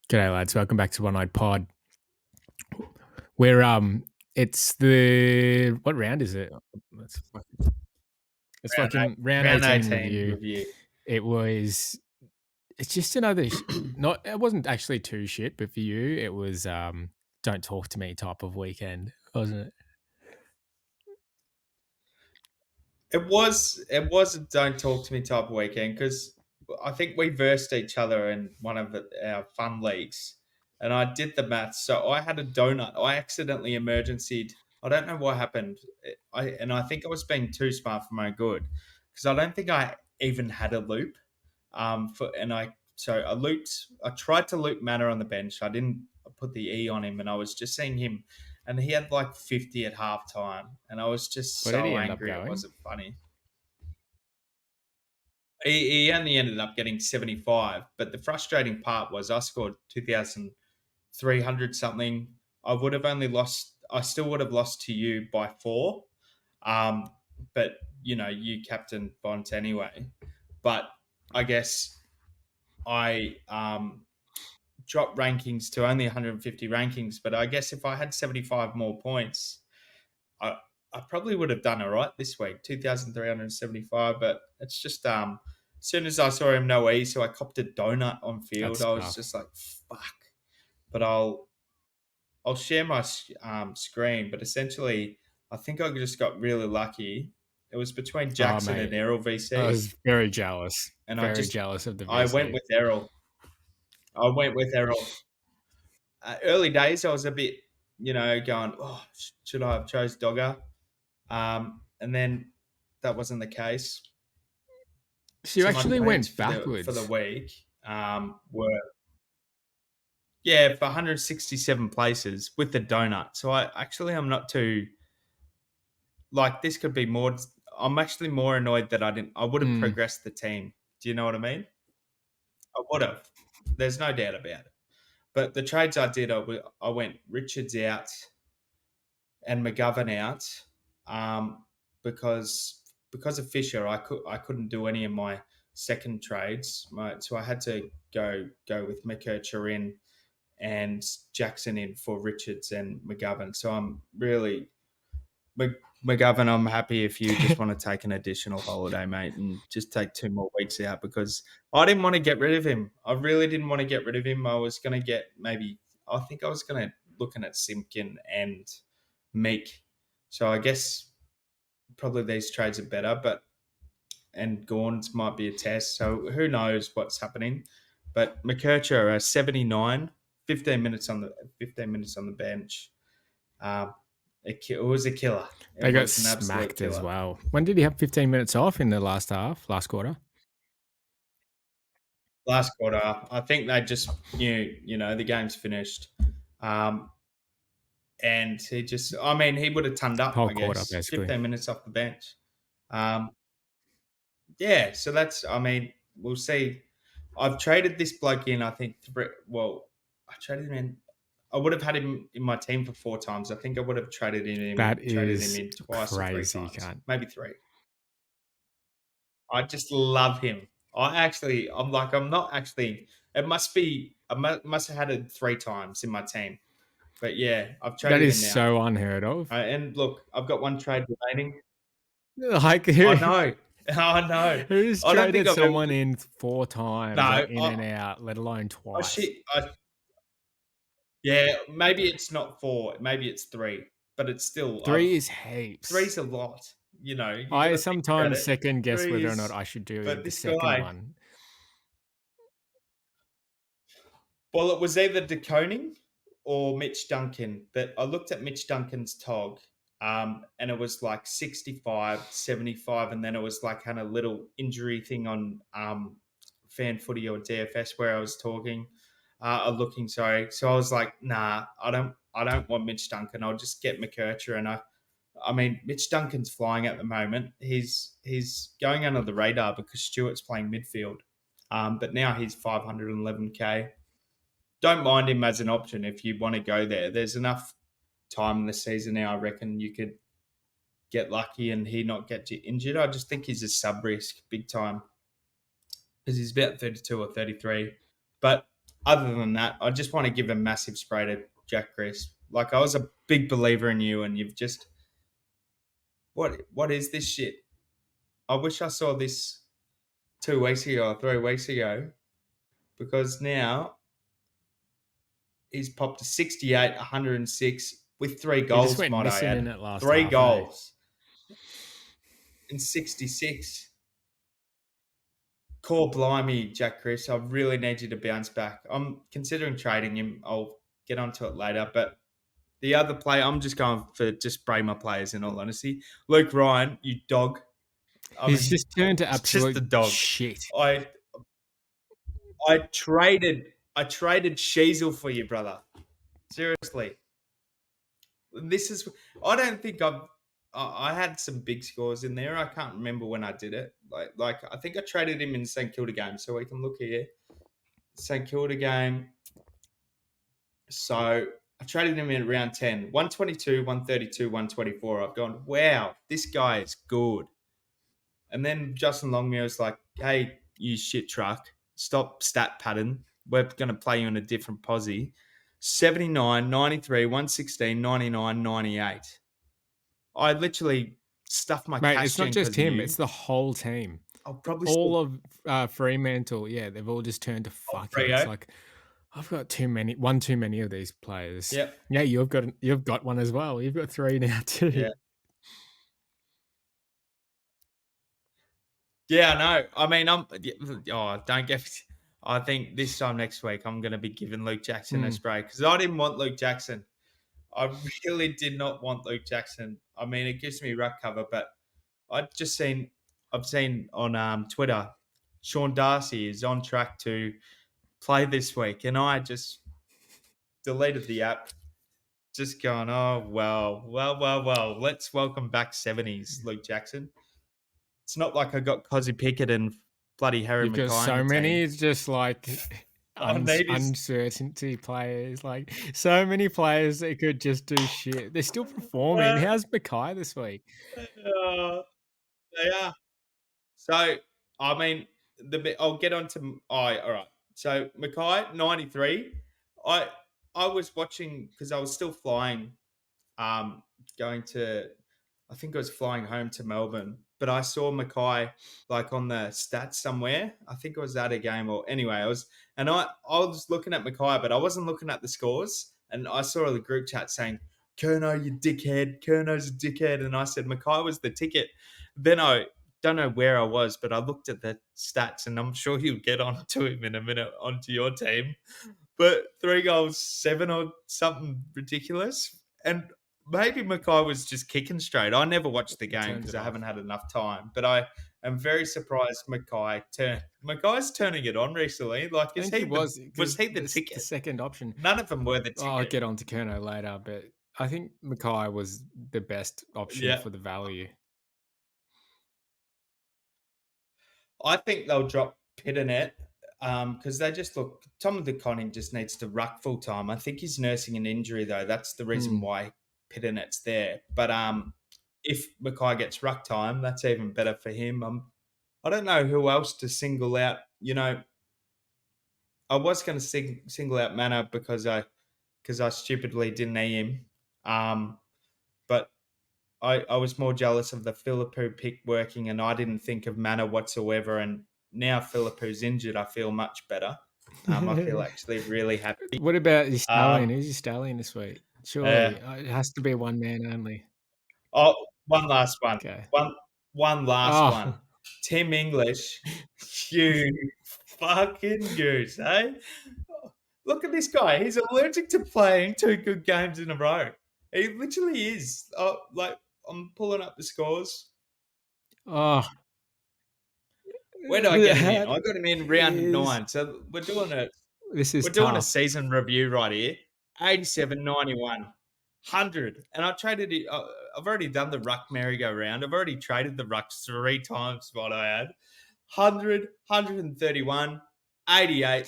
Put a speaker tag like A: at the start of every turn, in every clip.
A: G'day, lads. Welcome back to One Eyed Pod. We're it's the what round is it? It's, it's
B: Round
A: fucking round
B: round
A: 18
B: 18
A: review.
B: review.
A: It was. It's just another. Not. It wasn't actually too shit, but for you, it was don't talk to me type of weekend, wasn't it?
B: It was a don't talk to me type of weekend because I think we versed each other in one of our fun leagues, and I did the maths. So I had a donut. I accidentally emergencied. I don't know what happened. I think I was being too smart for my good because I don't think I even had a loop. I looped. I tried to loop Manor on the bench. I didn't put the E on him, and I was just seeing him, and he had like 50 at halftime, and I was just
A: Where did he
B: so
A: end up
B: angry. It
A: going?
B: wasn't funny. He only ended up getting 75, but the frustrating part was I scored 2,300 something. I still would have lost to you by four. Um, but, you captain Bont anyway. But I guess I dropped rankings to only 150 rankings. But I guess if I had 75 more points, I, I probably would have done all right this week, 2,375. But it's just as soon as I saw him no E, so I copped a donut on field.
A: That's
B: I was
A: tough.
B: just like, fuck. But I'll share my screen. But essentially, I think I just got really lucky. It was between
A: Oh,
B: Jackson and
A: mate,
B: Errol
A: I
B: VC,
A: was very jealous.
B: and
A: Very jealous of the
B: I went
A: VC.
B: with Errol. I went with Errol. Early days, I was a bit, going, oh, should I have chose Dogger? And then that wasn't the case.
A: So you
B: So my
A: actually
B: points
A: went
B: for the
A: backwards.
B: week were, yeah, for 167 places with the donut. So I'm not too, like, this could be more. I'm actually more annoyed that I would have
A: Mm.
B: progressed the team. Do you know what I mean? I would have. There's no doubt about it. But the trades I did, I went Richards out and McGovern out, because of Fisher, I couldn't do any of my second trades, so I had to go with McKercher in and Jackson in for Richards and McGovern. So I'm really McGovern. I'm happy if you just want to take an additional holiday, mate, and just take 2 more weeks out because I didn't want to get rid of him. I really didn't want to get rid of him. I was going to get maybe. I think I was going to looking at Simpkin and Meek. So I guess probably these trades are better, but and Gauns might be a test. So who knows what's happening? But McKercher, 79, 15 minutes on the bench. Um, it was a killer. It
A: They got
B: was an absolute
A: smacked as
B: killer.
A: well. When did he have 15 minutes off in the last half, last quarter?
B: Last quarter, I think they just knew, the game's finished. Um, and he would have turned up,
A: Whole
B: I
A: quarter,
B: guess,
A: basically.
B: 15 minutes off the bench. Um, Yeah, so we'll see. I've traded this bloke in, I think, I traded him in. I would have had him in my team for four times. I think I would have
A: That
B: traded him
A: is
B: in twice or three
A: crazy,
B: times,
A: cunt.
B: maybe three. I just love him. I'm not actually. It must be. Must have had it three times in my team. But yeah, I've
A: That
B: traded
A: is
B: him now.
A: so unheard of.
B: And look, I've got one trade remaining.
A: Like,
B: I
A: who
B: know. I know.
A: who's
B: I don't think
A: traded
B: I've ever.
A: someone in 4
B: No,
A: times, like, in and out, let alone
B: I
A: twice?
B: shit. Yeah, maybe it's not four, maybe it's three, but it's still
A: 3 is heaps.
B: three's a lot. You got
A: I
B: to think about
A: sometimes
B: it.
A: second guess
B: Three
A: whether or not
B: is,
A: I should do
B: but
A: the
B: this
A: second
B: guy.
A: one.
B: Well, it was either DeConing or Mitch Duncan, but I looked at Mitch Duncan's tog, and it was like 65, 75, and then it was like kind of little injury thing on fan footy or DFS where I was looking, sorry. So I was like, nah, I don't want Mitch Duncan. I'll just get McKercher, and I mean, Mitch Duncan's flying at the moment. He's going under the radar because Stewart's playing midfield, but now he's 511k. Don't mind him as an option if you want to go there. There's enough time in the season now. I reckon you could get lucky and he not get injured. I just think he's a sub risk big time because he's about 32 or 33. But other than that, I just want to give a massive spray to Jack Chris. Like I was a big believer in you, and you've just what is this shit? I wish I saw this 2 weeks ago or 3 weeks ago because now he's popped to 68, 106 with three
A: He just
B: goals,
A: went
B: might I
A: missing in
B: add.
A: that last
B: Three
A: half, eh?
B: goals in 66. Core blimey, Jack Chris. I really need you to bounce back. I'm considering trading him. I'll get onto it later. But the other player, I'm just going for just spray my players in all honesty. Luke Ryan, you dog. I
A: He's
B: mean,
A: just turned to
B: just a
A: absolute
B: dog.
A: shit.
B: I I traded Sheasel for you, brother. Seriously. This is I don't think I had some big scores in there. I can't remember when I did it. Like I think I traded him in St Kilda game, so we can look here. St Kilda game. So I traded him in round 10. 122, 132, 124. I've gone, wow, this guy is good. And then Justin Longmuir's like, hey, you shit truck, stop stat pattern. We're going to play you in a different posse. 79, 93, 116, 99, 98. I literally stuffed my
A: Mate,
B: cash
A: it's not
B: gen
A: just
B: because of
A: him,
B: you.
A: it's the whole team.
B: I'll probably still
A: All of Fremantle, yeah, they've all just turned to
B: hold
A: fuckheads.
B: Freo.
A: Like, I've got too many of these players.
B: Yep.
A: Yeah, you've got one as well. You've got 3 now
B: Yeah.
A: too.
B: Yeah, I know. I mean, don't get. I think this time next week I'm going to be giving Luke Jackson a
A: Mm.
B: spray because I didn't want Luke Jackson. I really did not want Luke Jackson. I mean, it gives me ruck cover, but I've seen on Twitter, Sean Darcy is on track to play this week, and I just deleted the app. Just going, oh well. Let's welcome back 70s, Luke Jackson. It's not like I got Cozzy Pickett and bloody Harry
A: You've got
B: Mackay in the
A: so many,
B: team.
A: it's just like
B: All I need is
A: uncertainty players, like, so many players that could just do shit. They're still performing.
B: uh,
A: How's Mackay this week?
B: uh, they are. So I mean, I'll get on to. Oh, all right. So Mackay 93. I I was watching because I was still flying, um, going to I think I was flying home to Melbourne, but I saw Mackay like on the stats somewhere. I think it was at a game or anyway, I was looking at Mackay, but I wasn't looking at the scores. And I saw the group chat saying, Kerno, you dickhead, Kerno's a dickhead. And I said Mackay was the ticket. Then I don't know where I was, but I looked at the stats and I'm sure you'll get on to him in a minute onto your team. But 3 goals, 7 or something ridiculous. And maybe Mackay was just kicking straight. I never watched the
A: He
B: game
A: turns
B: because
A: it
B: I
A: off.
B: haven't had enough time. But I am very surprised Mackay's turning it on recently. Like,
A: I think he
B: was
A: because
B: he the
A: the
B: ticket?
A: second option.
B: None of them were the
A: I'll
B: ticket.
A: get on to Kerno later, but I think Mackay was the best option
B: Yeah,
A: for the value.
B: I think they'll drop Pitternet because they just look. Tom de Conning just needs to ruck full time. I think he's nursing an injury though. That's the reason
A: Mm.
B: why Pitternet's there. But if Mackay gets ruck time, that's even better for him. I don't know who else to single out. I was going to single out Mana because I stupidly didn't name him. But I was more jealous of the Philippou pick working, and I didn't think of Mana whatsoever. And now Philippou's injured, I feel much better. I feel actually really happy.
A: What about your stallion?
B: Um,
A: Who's your stallion this week?
B: uh,
A: Surely it has to be one man only.
B: oh, one last one.
A: Okay.
B: One last one.
A: Oh,
B: Tim English, you fucking goose, eh? Look at this guy. He's allergic to playing 2 good games in a row. He literally is. Like I'm pulling up the scores.
A: oh,
B: Where do I get him in?
A: that
B: I got him in round
A: is
B: 9. So
A: this is
B: we're doing a
A: tough.
B: season review right here. 87, 91, 100. And I traded it. I've already done the ruck merry-go-round. I've already traded the rucks 3 times what I had. 100, 131, 88,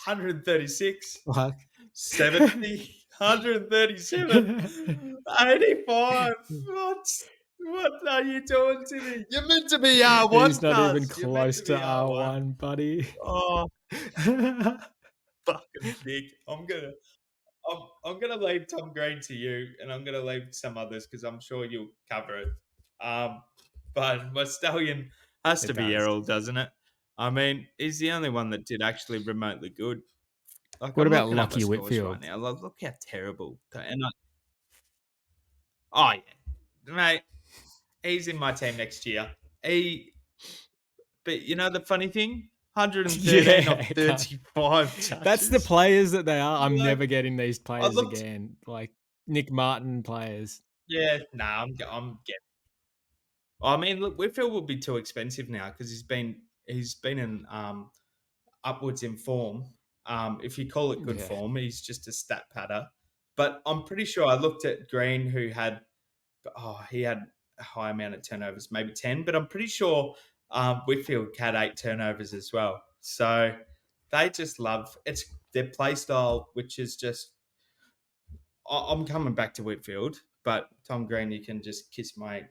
B: 136,
A: Fuck.
B: 70, 137, 85. What are you doing to me? You're meant to be
A: He's
B: R1,
A: not even
B: cuz. You're meant
A: close
B: to
A: to
B: be R1.
A: R1, buddy.
B: Oh, fucking Nick. I'm gonna leave Tom Green to you, and I'm gonna leave some others because I'm sure you'll cover it. Um, but my stallion has
A: It
B: to be
A: does.
B: Errol, doesn't it? I mean, he's the only one that did actually remotely good. Like
A: What
B: I'm
A: about
B: looking at my
A: Lockie
B: scores right
A: Whitfield?
B: now. Look how terrible. Oh yeah, mate, he's in my team next year. He, but you know the funny thing, 113
A: Yeah,
B: off
A: it does.
B: 35
A: That's the
B: touches.
A: players that they are. I'm
B: Like
A: never getting these
B: I
A: players
B: looked,
A: again. Like Nick Martin players.
B: yeah, nah, I'm getting. I mean, look, Whitfield will be too expensive now because he's been in upwards in form. If you call it good
A: Yeah.
B: form, he's just a stat patter. But I'm pretty sure I looked at Green, who had he had a high amount of turnovers, maybe 10, but I'm pretty sure Whitfield had 8 turnovers as well. So they just love it's their play style, which is just I'm coming back to Whitfield, but Tom Green, you can just kiss my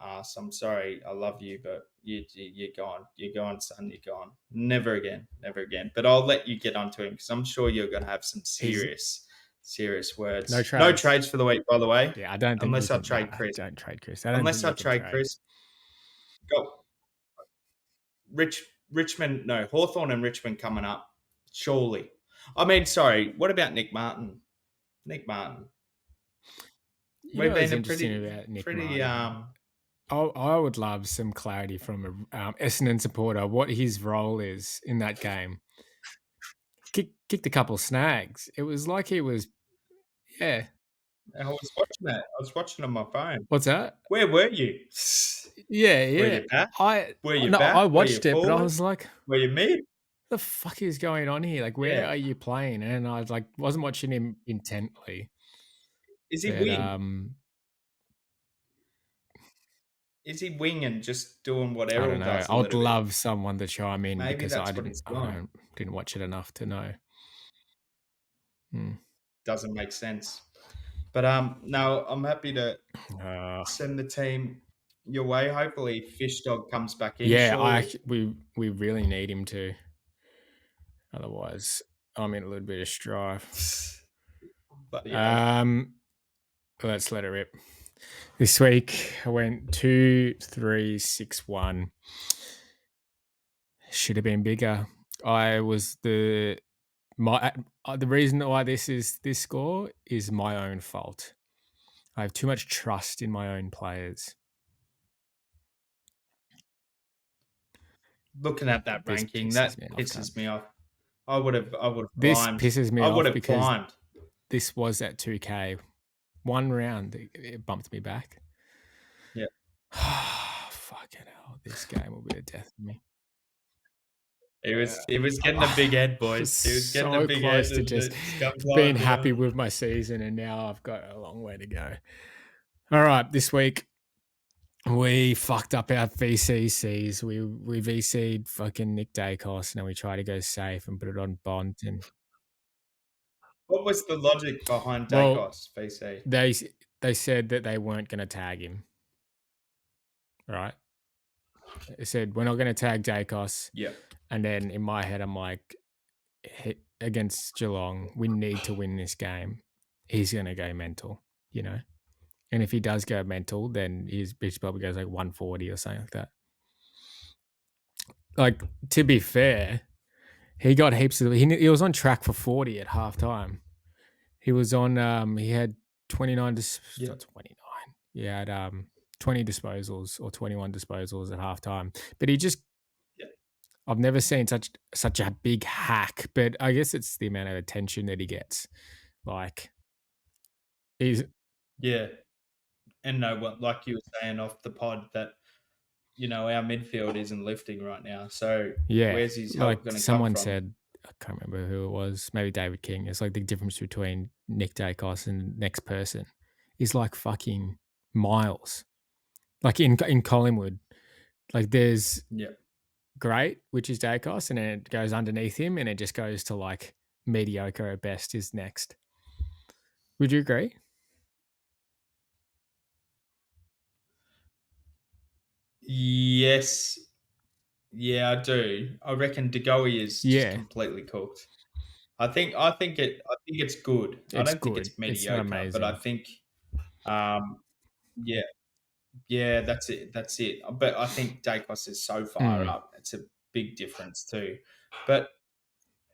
B: ass. I'm sorry, I love you, but you're gone. You're gone, son. You're gone. Never again. Never again. But I'll let you get onto him because I'm sure you're going to have some
A: He's
B: serious, serious
A: no
B: words. No
A: trades.
B: trades for the week, by the way,
A: Yeah, I don't think you
B: unless I
A: can.
B: trade
A: Nah,
B: Chris.
A: don't trade Chris. I don't think
B: Unless I
A: you can
B: trade
A: trade.
B: Chris, go Richmond. No, Hawthorn and Richmond coming up. Surely. I mean, sorry. What about Nick Martin? Nick Martin.
A: You know
B: We've
A: what's
B: been a
A: interesting
B: pretty,
A: about Nick
B: pretty.
A: Martin? I would love some clarity from a Essendon supporter what his role is in that game. Kicked a couple snags. It was like he was, yeah.
B: I was watching that. I was watching on my phone.
A: What's that?
B: Where were you?
A: Yeah,
B: Were
A: yeah.
B: you back?
A: I
B: Were you
A: no, I
B: back? Were you
A: watched it, but I
B: forward?
A: was like,
B: Were you mid?
A: "The fuck is going on here? Like, where
B: Yeah.
A: are you playing?" And I like wasn't watching him intently,
B: Is he
A: but
B: wing? Is he wing and just doing what
A: I don't
B: Errol
A: know.
B: does a
A: I'd
B: little bit?
A: love someone to chime in
B: Maybe
A: because
B: that's what he's
A: I
B: doing.
A: didn't watch it enough to know. Hmm.
B: Doesn't make sense. But no, I'm happy to
A: Uh,
B: send the team your way. Hopefully, Fish Dog comes back in.
A: yeah,
B: Surely,
A: we really need him to. Otherwise, I'm in a little bit of strife.
B: bloody hell.
A: Um, let's let it rip. This week I went 2-3-6-1. Should have been bigger. I was the reason why this score is my own fault. I have too much trust in my own players.
B: Looking at that
A: This
B: ranking,
A: pisses
B: that
A: me off, cunt.
B: pisses me off. I would have
A: This
B: climbed.
A: pisses me
B: I would
A: off
B: have
A: because
B: climbed.
A: this was at 2K. One round, it bumped me back.
B: Yeah.
A: Fucking hell. This game will be a death for me.
B: He was getting a big
A: I
B: head,
A: was
B: boys. He was getting a
A: so
B: big head
A: close to
B: and
A: just
B: it's come
A: being
B: flying
A: happy
B: down.
A: with my season, and now I've got a long way to go. All right, this week we fucked up our VCCs. We VC'd fucking Nick Dacos, and then we tried to go safe and put it on Bond. And
B: What was the logic behind
A: well,
B: Dacos VC?
A: they they said that they weren't going to tag him. Right? They said we're not going to tag Dacos,
B: Yeah.
A: and then in my head I'm like, against Geelong, we need to win this game. He's going to go mental, you know. And if he does go mental, then his bitch probably goes like 140 or something like that. Like, to be fair, he got heaps of. He was on track for 40 at halftime. He was on. He had 29.
B: Yeah.
A: Not 29. He had 20 disposals or 21 disposals at halftime. But he just.
B: Yeah.
A: I've never seen such a big hack. But I guess it's the amount of attention that he gets. Like he's
B: Yeah. And no, what like you were saying off the pod that our midfield isn't lifting right now. So
A: yeah.
B: where's his help
A: Like
B: going to come
A: someone
B: from?
A: said, I can't remember who it was. Maybe David King. It's like the difference between Nick Dacos and the next person is like fucking miles. Like in Collingwood, like there's
B: Yeah.
A: great, which is Dacos, and then it goes underneath him, and it just goes to like mediocre at best is next. Would you agree?
B: Yes. Yeah, I do. I reckon Degoe is just
A: Yeah.
B: completely cooked. I think it's good. I
A: It's
B: don't think
A: good.
B: it's
A: It's not
B: mediocre, but I
A: amazing.
B: think um, yeah, yeah, that's it. That's it. But I think Dacos is so far
A: Mm,
B: up. It's a big difference too. But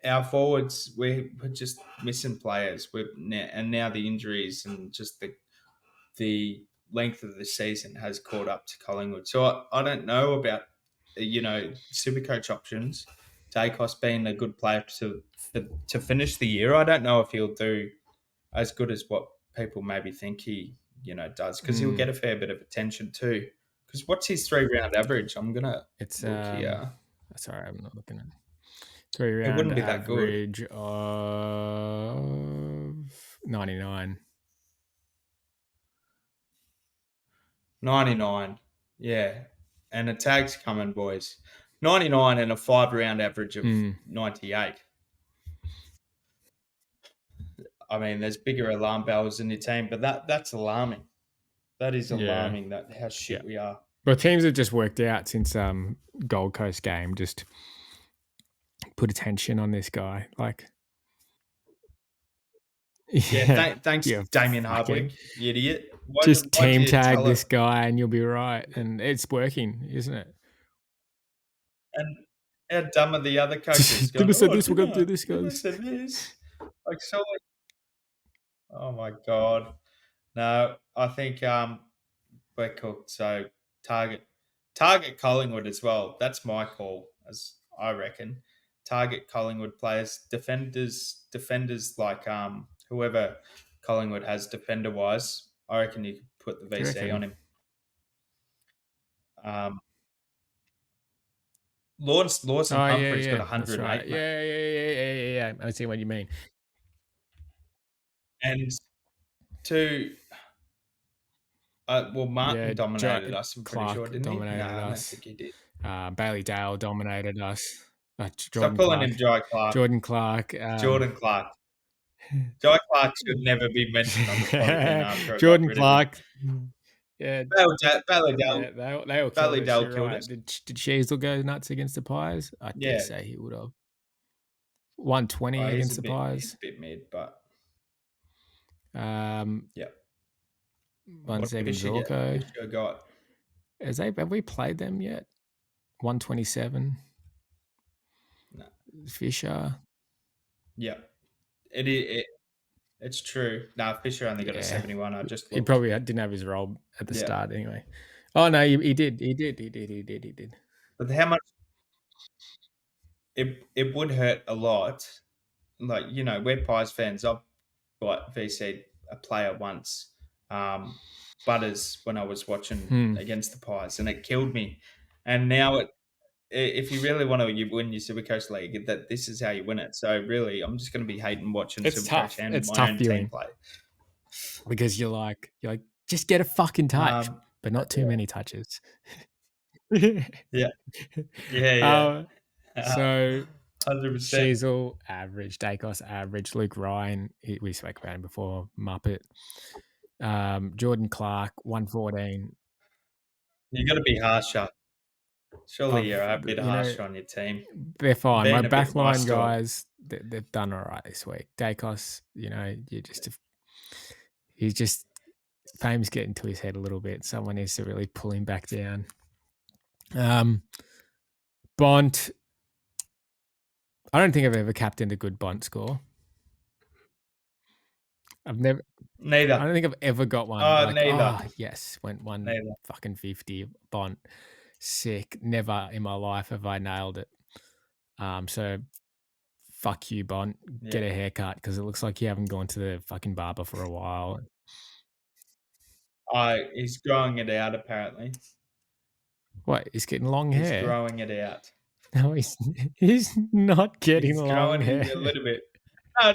B: our forwards, we're just missing players. And now the injuries and just the length of the season has caught up to Collingwood. So I don't know about super coach options. Dacos being a good player to finish the year. I don't know if he'll do as good as what people maybe think he does, because he'll
A: mm.
B: get a fair bit of attention too. Because what's his 3 round average? I'm gonna
A: It's
B: look here.
A: sorry, I'm not looking at 3
B: It
A: round
B: wouldn't be that good.
A: average of 99.
B: 99. Yeah. And a tag's coming, boys. 99 and a 5 round average of
A: Mm,
B: 98. I mean, there's bigger alarm bells in your team, but that's alarming. That is
A: yeah,
B: alarming, that how
A: yeah.
B: shit we are.
A: But teams have just worked out since Gold Coast game. Just put attention on this guy. Like,
B: Yeah,
A: yeah,
B: thanks,
A: yeah,
B: Damien
A: fuck it.
B: Hardwick, you idiot.
A: Just
B: Why'd
A: team
B: you
A: tag
B: tell
A: this
B: it?
A: guy and you'll be right. And it's working, isn't it?
B: And how dumb are the other coaches
A: Didn't
B: going,
A: have said
B: oh,
A: this, we're gonna do this,
B: didn't I
A: guys.
B: say this? Like, so, oh my God. No, I think we're cooked. So target target Collingwood as well. That's my call, as I reckon. Target Collingwood players, defenders like whoever Collingwood has defender wise. I reckon you could put the
A: Do you
B: VC
A: reckon?
B: on him. Um, Lawson
A: Oh yeah,
B: Humphrey's got
A: yeah, that's right.
B: 108, mate,
A: Yeah, yeah, yeah, yeah, yeah, yeah. I see what you mean.
B: and to well, Martin
A: Yeah,
B: dominated us. I'm pretty sure,
A: Clark
B: didn't he? No,
A: dominated
B: I don't
A: us.
B: think he did.
A: Bailey Dale dominated us.
B: Stop
A: Jordan
B: calling him
A: Clark.
B: Jai Clark.
A: Jordan Clark.
B: Jordan Clark. Jai Clark should never be mentioned on the pod again after I got
A: Jordan
B: rid of him.
A: Clark. Yeah,
B: Ballydale,
A: yeah, they all killed us.
B: Ballydale
A: You're
B: killed
A: right.
B: us.
A: Did Sheasel go nuts against the Pies? I dare
B: Yeah,
A: say he would have. 120
B: he's
A: against
B: a
A: the
B: bit he's
A: Pies.
B: a bit mid, but
A: Um,
B: yeah. What did
A: 1
B: Fisher get?
A: Zorko.
B: Fisher got
A: Have we played them yet? 127.
B: no.
A: Fisher.
B: Yeah, it's true. Nah, Fisher only got a
A: Yeah.
B: 71. I just
A: He
B: looked.
A: probably didn't have his role at the
B: Yeah,
A: start anyway. Oh no, he did. He did.
B: but how much it would hurt a lot. Like, we're Pies fans. I've VC'd a player once, Butters, when I was watching
A: Hmm.
B: against the Pies, and it killed me. And now if you really want to win your Supercoach League, that this is how you win it. So really, I'm just going to be hating watching
A: It's
B: Supercoach
A: tough.
B: and
A: It's
B: my
A: tough
B: own team
A: viewing
B: play.
A: because you're like, just get a fucking touch,
B: Um,
A: but not too many touches.
B: yeah, yeah, yeah,
A: uh, so
B: 100%.
A: Sheasel average, Dacos average, Luke Ryan, we spoke about him before, Muppet. Jordan Clark, 114.
B: You got to be harsher. Surely you're
A: I've,
B: a bit
A: you know,
B: harsher on your team.
A: they're
B: You're
A: fine. My
B: being a bit
A: backline
B: nice to them.
A: guys, they've done all right this week. Dacos, he's just fame's getting to his head a little bit. Someone needs to really pull him back down. Bont, I don't think I've ever captained a good Bont score. I've never. I
B: Neither.
A: don't think I've ever got one like,
B: Neither.
A: oh yes, went one
B: Neither.
A: fucking 50 Bont. Sick. Never in my life have I nailed it. So fuck you, Bont.
B: Yeah.
A: Get a haircut because it looks like you haven't gone to the fucking barber for a while.
B: He's growing it out, apparently.
A: What? He's getting long
B: He's
A: hair?
B: growing it out.
A: No, he's not getting
B: He's
A: long
B: growing
A: hair.
B: a little bit. No,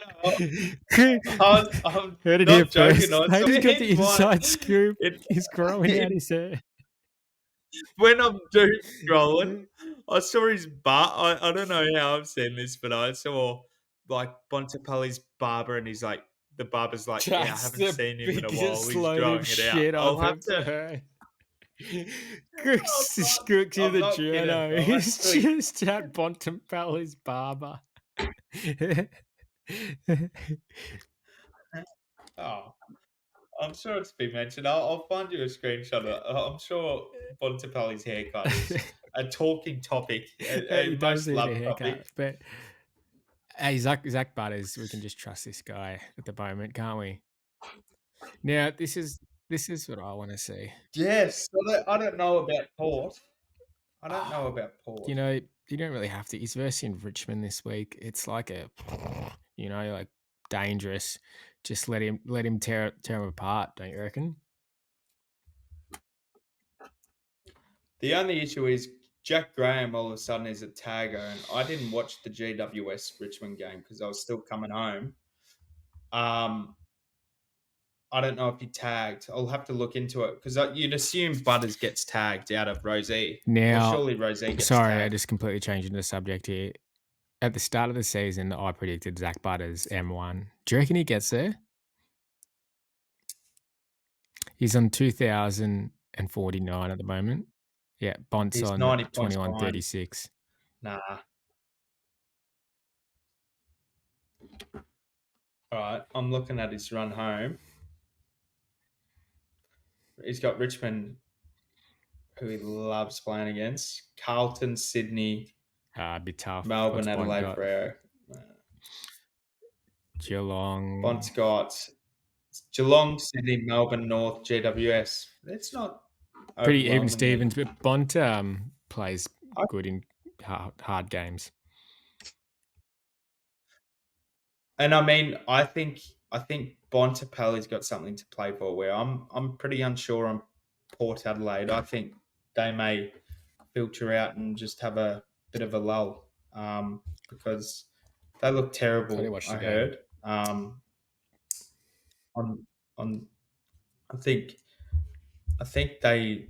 B: I'm
A: Heard it here
B: not joking.
A: first.
B: I saw
A: Haters got the
B: in my
A: inside scoop.
B: it,
A: He's growing out his hair.
B: when I'm doing scrolling, I saw his bar. I don't know how I've seen this, but I saw like Bontempelli's barber, and he's like, the barber's like, yeah, I
A: That's
B: haven't
A: the
B: seen him in a while.
A: biggest
B: He's
A: load of
B: growing it out.
A: shit I've
B: I'll have
A: ever
B: to.
A: heard. Crooks is
B: I'm
A: the
B: not kidding.
A: journo.
B: I'm
A: He's
B: actually.
A: just at Bontempelli's barber.
B: Oh, I'm sure it's been mentioned. I'll find you a screenshot. I'm sure Bontempelli's haircut is a talking topic,
A: He
B: a
A: does
B: most
A: need a
B: loved
A: haircut,
B: topic.
A: but hey, Zach Butters, we can just trust this guy at the moment, can't we? Now, this is what I want to see.
B: Yes, I don't know about Port. I don't know
A: Ah,
B: about
A: you
B: Port.
A: know, you don't really have to. He's versing Richmond this week. It's like like dangerous. Just let him tear him apart. Don't you reckon?
B: The only issue is Jack Graham all of a sudden is a tagger, and I didn't watch the GWS Richmond game because I was still coming home. Um, I don't know if he tagged. I'll have to look into it because you'd assume Butters gets tagged out of Rosé, or
A: Now,
B: surely Rosé gets
A: sorry, I
B: tagged.
A: just completely changed the subject here. At the start of the season, I predicted Zach Butters M1. Do you reckon he gets there? He's on 2,049 at the moment. Yeah, Bont's
B: He's
A: on
B: 90 points behind.
A: 2136.
B: Nah. All right, I'm looking at his run home. He's got Richmond, who he loves playing against, Carlton, Sydney,
A: Be tough. What's
B: Melbourne,
A: Bont
B: Adelaide,
A: got?
B: Freo.
A: Geelong.
B: Bont's got Geelong, Sydney, Melbourne, North, GWS. It's not
A: Pretty even
B: overwhelmingly.
A: Stevens, but Bont plays
B: I-
A: good in hard games.
B: And I mean, I think Bontempelli's got something to play for. Where I'm pretty unsure on Port Adelaide. I think they may filter out and just have a bit of a lull because they look
A: I didn't
B: terrible.
A: watch the
B: I
A: game.
B: heard on on. I think I think they.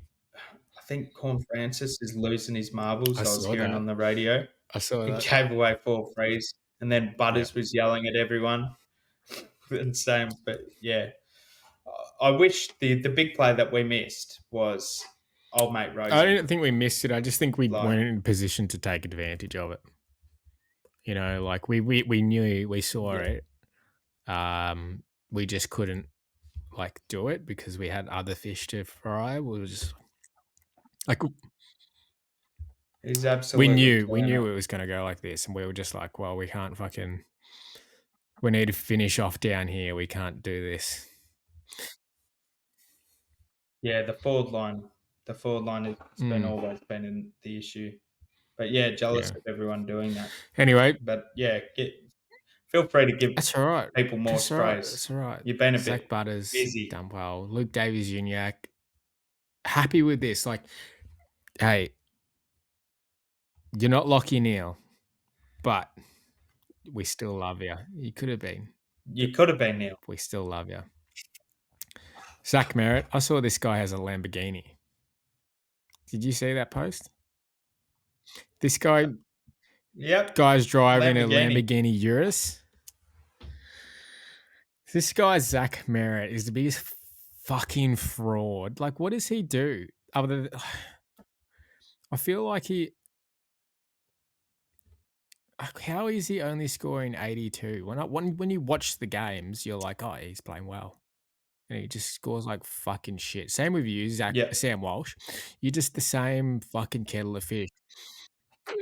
B: I think Corn Francis is losing his
A: I
B: marbles. I was
A: saw
B: hearing
A: that.
B: on the radio.
A: I saw
B: He
A: that.
B: gave away 4 frees, and then
A: Yeah.
B: Butters was yelling at everyone and saying, "But yeah, I wish the big play that we missed was old mate
A: I
B: Rosie.
A: didn't think we missed it. I just think we
B: Like,
A: weren't in a position to take advantage of it. Like we knew, we saw
B: yeah,
A: it. We just couldn't like do it because we had other fish to fry. We were just like
B: he's
A: we
B: absolutely
A: knew we
B: killing
A: knew
B: it.
A: it was going to go like this, and we were just like, well, we can't fucking. We need to finish off down here. We can't do this.
B: Yeah, the forward line has been
A: Mm,
B: always been in the issue. But yeah, jealous
A: yeah.
B: of everyone doing that.
A: Anyway,
B: But yeah, feel free to give
A: that's all right.
B: people more
A: That's all right.
B: sprays.
A: That's all right.
B: You've been a
A: Zach
B: bit
A: Butters
B: busy.
A: done well. Luke Davies Uniac happy with this. Like, hey, you're not Lockie Neal, but we still love you. You could have been,
B: You
A: but
B: could have been Neil.
A: we still love you. Zach Merritt. I saw this guy has a Lamborghini. Did you see that post? This
B: Yep,
A: guy's driving a
B: Lamborghini.
A: Lamborghini Urus. This guy Zach Merritt is the biggest fucking fraud. Like, what does he do? Other than, I feel like how is he only scoring 82? When you watch the games, you're like, oh, he's playing well. And he just scores like fucking shit. Same with you,
B: Yep.
A: Sam Walsh. You're just the same fucking kettle of fish.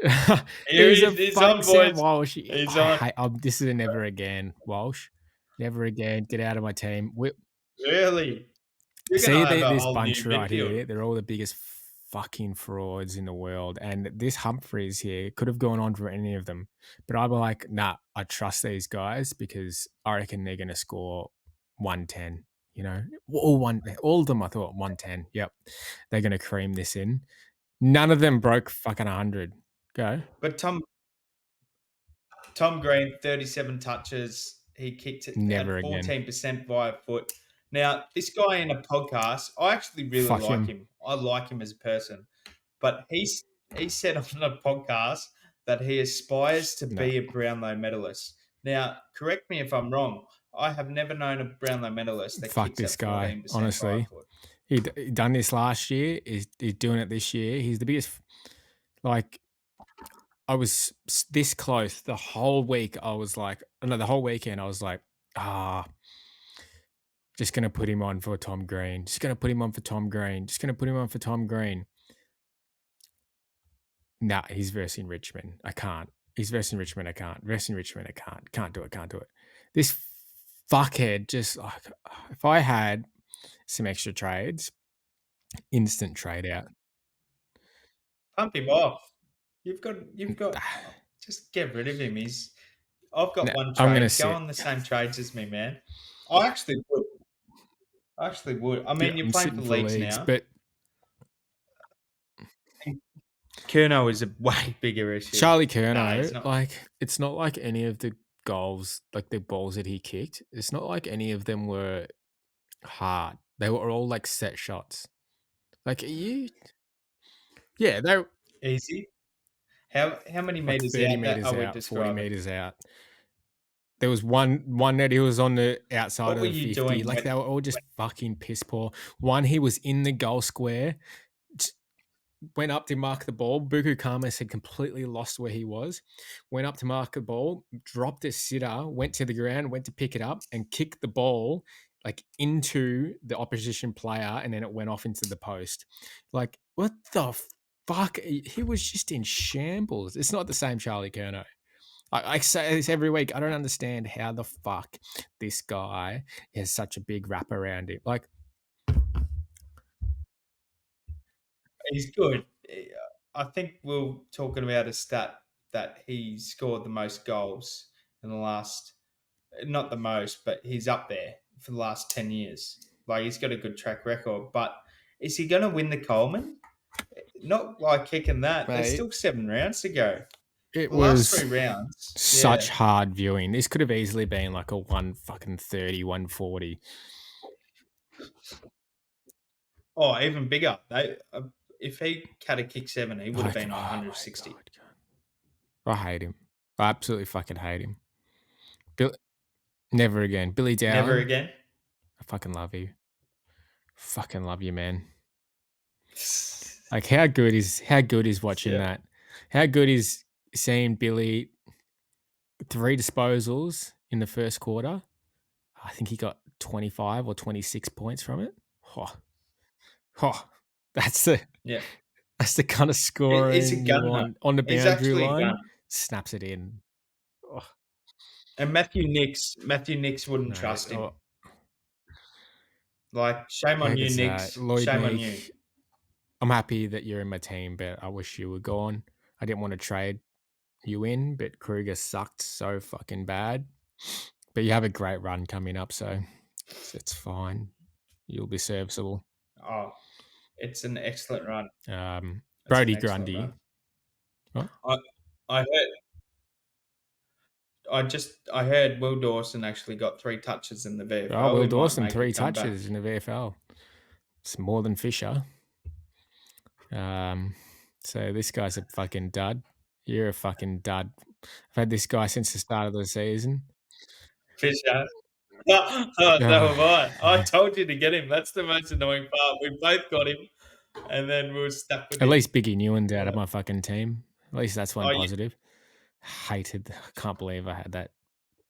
B: Here
A: He's a
B: he's
A: fuck
B: on,
A: Sam
B: boys.
A: Walsh.
B: He's
A: I
B: on.
A: hate. This is a never again, Walsh. Never again. Get out of my team.
B: Really? You're going to
A: See
B: have a
A: this
B: whole new
A: bunch right
B: midfield.
A: here. They're all the biggest fucking frauds in the world. And this Humphreys here could have gone on for any of them. But I'm like, nah, I trust these guys because I reckon they're going to score 110. All of them I thought 110. Yep. They're going to cream this in. None of them broke fucking 100. Go.
B: But Tom Green, 37 touches. He kicked it
A: Never
B: at
A: again.
B: 14% via foot. Now, this guy in a podcast, I actually really
A: Fuck
B: like
A: him.
B: him. I like him as a person. But he said on a podcast that he aspires to
A: No.
B: be a Brownlow medalist. Now, correct me if I'm wrong. I have never known a Brownlow medalist that
A: Fuck
B: kicks
A: this
B: at
A: guy,
B: 14% via
A: honestly.
B: foot.
A: He done this last year. He's doing it this year. He's the biggest. Like, I was this close the whole week. I was like, no, the whole weekend. I was like, ah, just gonna put him on for Tom Green. Just gonna put him on for Tom Green. Just gonna put him on for Tom Green. Nah, he's versing Richmond. I can't. He's versing Richmond. I can't. Versing Richmond. I can't. Can't do it. Can't do it. This fuckhead just like, if I had some extra trades, instant trade out.
B: Pump him off. You've got. Just get rid of him. I've got
A: No,
B: one
A: I'm gonna
B: trade. Go
A: sit.
B: on the same trades as me, man. I actually would. I actually would. I
A: Yeah,
B: mean, you're
A: I'm
B: playing
A: sitting
B: for
A: for
B: leagues
A: leagues,
B: now.
A: but
B: Curnow is a way bigger issue.
A: Charlie
B: Nah, he's
A: Curnow,
B: not.
A: like, it's not like any of the goals, like the balls that he kicked. It's not like any of them were hard. They were all like set shots. Like you, yeah, they're
B: Easy. How many
A: like
B: meters
A: 30
B: out that
A: meters
B: are we
A: out, 40
B: describing?
A: meters out. There was one that he was on the outside
B: What
A: of
B: were
A: the
B: you
A: 50.
B: doing
A: Like they were all just
B: when
A: fucking piss poor. One, he was in the goal square, went up to mark the ball. Buku Khamis had completely lost where he was. Went up to mark the ball, dropped a sitter, went to the ground, went to pick it up, and kicked the ball like into the opposition player, and then it went off into the post. Like, what the fuck? He was just in shambles. It's not the same Charlie Curnow. I say this every week. I don't understand how the fuck this guy has such a big wrap around him. Like,
B: he's good? I think we're talking about a stat that he scored the most goals in the last, not the most, but he's up there for the last 10 years. Like, he's got a good track record. But is he going to win the Coleman? Not by kicking that. There's
A: mate,
B: still 7 rounds to go.
A: it
B: The last
A: was
B: 3 rounds,
A: such
B: yeah.
A: hard viewing. This could have easily been like a 1 fucking 30, 140.
B: Oh, even bigger. If he had a kick 7, he would have
A: Like,
B: been on
A: oh my
B: 160.
A: god. I hate him. I absolutely fucking hate him. Bill, never again. Billy
B: Never
A: Dowling,
B: again.
A: I fucking love you. Fucking love you, man. Like how good is watching
B: Yeah.
A: that? How good is seeing Billy 3 disposals in the first quarter? I think he got 25 or 26 points from it. Oh, oh, that's the
B: Yeah.
A: that's the kind of
B: He's a
A: scoring you
B: gunner.
A: want on the
B: He's
A: boundary
B: actually a gunner.
A: line. Snaps it in. Oh,
B: And Matthew Nicks wouldn't
A: no,
B: trust him.
A: oh,
B: Like, shame
A: how
B: on you,
A: good's that?
B: Nicks.
A: Lloyd
B: Shame on you.
A: Meek. I'm happy that you're in my team, but I wish you were gone. I didn't want to trade you in, but Kruger sucked so fucking bad. But you have a great run coming up, so it's fine. You'll be serviceable.
B: Oh, it's an excellent run. It's an
A: Brody
B: excellent
A: Grundy.
B: run.
A: What?
B: I heard. I heard Will Dawson actually got 3 touches in the
A: Oh,
B: VFL.
A: Will
B: He might
A: Dawson,
B: make a
A: 3 touches
B: comeback.
A: in the VFL. It's more than Fisher. So this guy's a fucking dud. You're a fucking dud. I've had this guy since the start of the season.
B: Fisher. Oh, so have I. I told you to get him. That's the most annoying part. We both got him, and then we were stuck with
A: At
B: him.
A: least Biggie Newland's out
B: Uh,
A: of my fucking team. At least that's one
B: oh, yeah.
A: positive. Hated. I can't believe I had that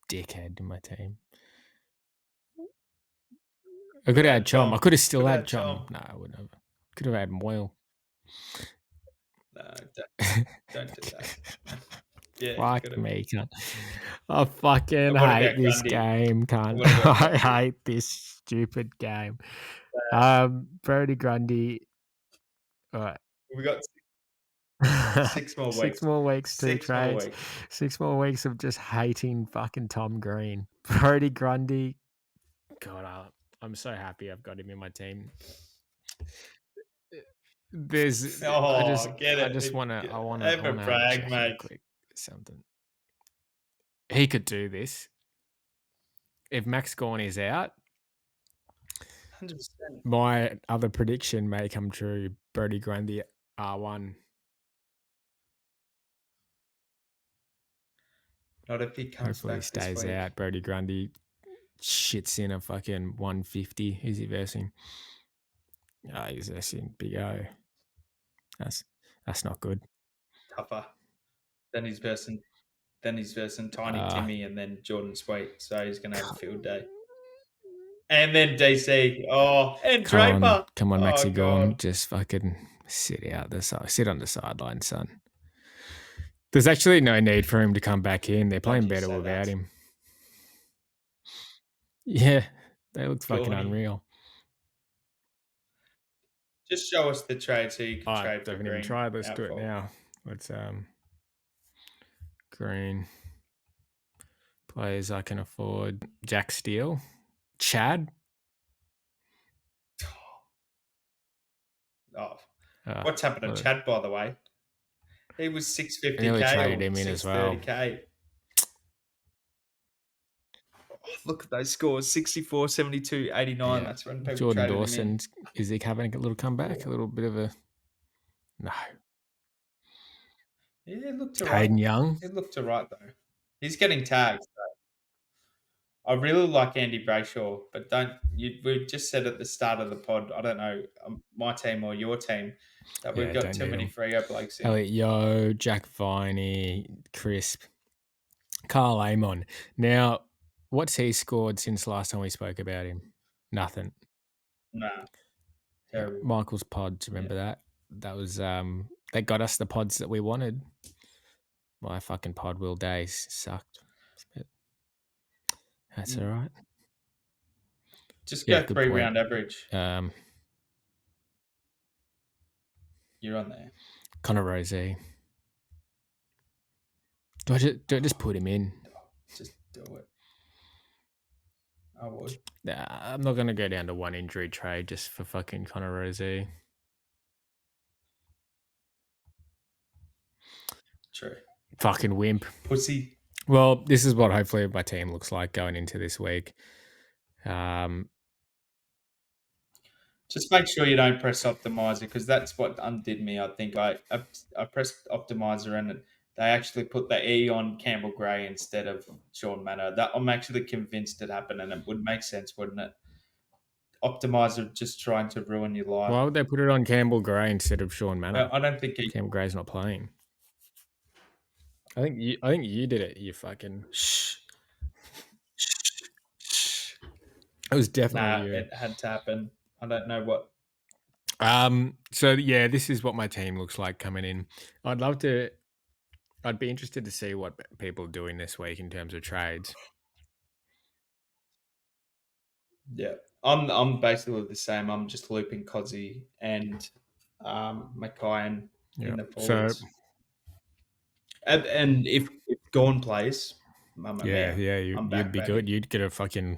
A: dickhead in my team. I could have had Chom. I could have still
B: Could have
A: had
B: had
A: Chom.
B: Chom.
A: No, I wouldn't have. Could have had Moyle.
B: No, don't do that. Yeah, could
A: Fuck
B: have.
A: me, cunt. I fucking
B: What
A: hate
B: about
A: this
B: Grundy?
A: game, cunt.
B: What about
A: I
B: Grundy?
A: hate this stupid game. Brody Grundy. All right.
B: We got 6 more
A: 6
B: weeks.
A: more weeks, 2
B: 6 more
A: trades.
B: weeks.
A: 6 more weeks of just hating fucking Tom Green. Brody Grundy. God, I'm so happy I've got him in my team. There's,
B: Oh, get
A: I
B: it.
A: just wanna, I wanna, I
B: Have a
A: wanna have a
B: brag,
A: check here
B: mate.
A: quick. Something. He could do this. If Max Gorn is out,
B: 100%.
A: my other prediction may come true. Brody Grundy R1.
B: Not if he comes
A: Hopefully he
B: back this
A: stays
B: week.
A: out. Brody Grundy shits in a fucking 150. Who's he versing? He's versing Big O. That's not good.
B: Tougher. Then he's versing Tiny
A: Uh,
B: Timmy and then Jordan Sweet. So he's gonna have a field day. And then DC. Oh, and Draper.
A: come on,
B: Oh
A: Maxi Gorn,
B: god.
A: just fucking sit on the sideline, son. There's actually no need for him to come back in. They're
B: Don't
A: playing
B: you
A: better
B: say
A: without
B: that.
A: him. Yeah, they look fucking
B: Gorny.
A: unreal.
B: Just show us the trade so you can
A: I
B: trade for
A: haven't even
B: Green
A: tried. Let's do it
B: outfall.
A: now. Let's Green players I can afford. Jack Steele, Chad.
B: Oh,
A: Uh,
B: what's happened to
A: well,
B: Chad, by the way? He was
A: I nearly
B: 650k
A: traded
B: or
A: him in as well.
B: 630k. Look at those scores 64, 72, 89.
A: Yeah,
B: That's when people
A: Jordan
B: traded him in.
A: Dawson. Is he having a little comeback? A little bit of a no.
B: Yeah, it looked all right.
A: Hayden Young.
B: It looked all right, though. He's getting tagged. I really like Andy Brayshaw, but don't you? We just said at the start of the pod, I don't know, my team or your team, that we've
A: Yeah,
B: got
A: don't
B: too
A: need
B: many
A: him.
B: Freo blokes in.
A: Elliot Yo, Jack Viney, Crisp, Carl Amon. Now, what's he scored since last time we spoke about him? Nothing.
B: Nah,
A: Yeah,
B: terrible.
A: Michael's pods.
B: Yeah.
A: Remember that? That was that got us the pods that we wanted. My fucking pod Will Days sucked. But that's all right.
B: Just
A: Yeah,
B: go
A: good
B: 3
A: point.
B: round average. You're on there.
A: Connor Rosé. Do I just put him in?
B: Just do it. I would.
A: Nah, I'm not gonna go down to one injury trade just for fucking Connor Rosé.
B: True.
A: Fucking wimp.
B: Pussy.
A: Well, this is what hopefully my team looks like going into this week.
B: Just make sure you don't press optimizer because that's what undid me. I think I pressed optimizer and they actually put the E on Campbell Gray instead of Sean Manor. That I'm actually convinced it happened, and it would make sense, wouldn't it? Optimizer just trying to ruin your life.
A: Why would they put it on Campbell Gray instead of Sean Manor?
B: I don't think
A: Campbell Gray's not playing. I think you did it. You fucking.
B: Shh.
A: It was definitely
B: Nah,
A: you.
B: it had to happen. I don't know what.
A: So yeah, this is what my team looks like coming in. I'd be interested to see what people are doing this week in terms of trades.
B: Yeah, I'm basically the same. I'm just looping Cozzy and Mackay in the
A: So
B: forwards. And if Gorn plays, mamma mia, I'm
A: you'd
B: back,
A: be
B: baby.
A: good. You'd get a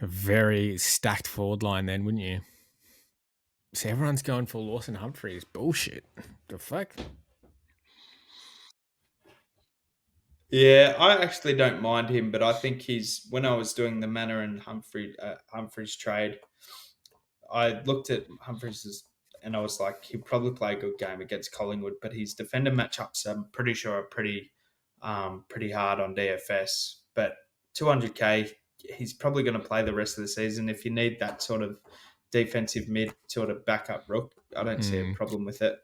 A: very stacked forward line then, wouldn't you? So everyone's going for Lawson Humphreys. Bullshit. The fuck?
B: Yeah, I actually don't mind him, but I think when I was doing the Manor and Humphreys trade, I looked at Humphreys and I was like, he'd probably play a good game against Collingwood, but his defender matchups, I'm pretty sure, are pretty hard on DFS. But 200k, he's probably going to play the rest of the season. If you need that sort of defensive mid sort of backup rook, I don't see a problem with it.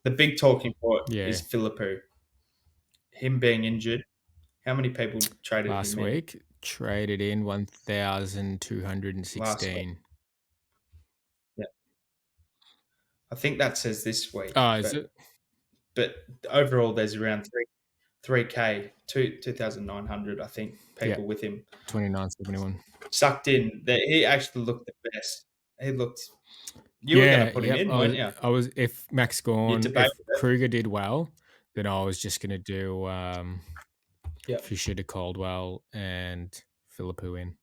B: The big talking point is Philippou. Him being injured. How many people traded
A: last
B: him
A: week?
B: in?
A: Traded in 1,216.
B: Last week. Yeah. I think that says this week.
A: Oh, is it?
B: But overall, there's around 3K, 2,900, I think, people with him.
A: 2971.
B: Sucked in. He actually looked the best. He looked. You were going to put him in, weren't you?
A: I was. If Max Gorn, if
B: debated it.
A: Kruger did well, then I was just going to do
B: Yep.
A: Fisher to Caldwell and Philippou in.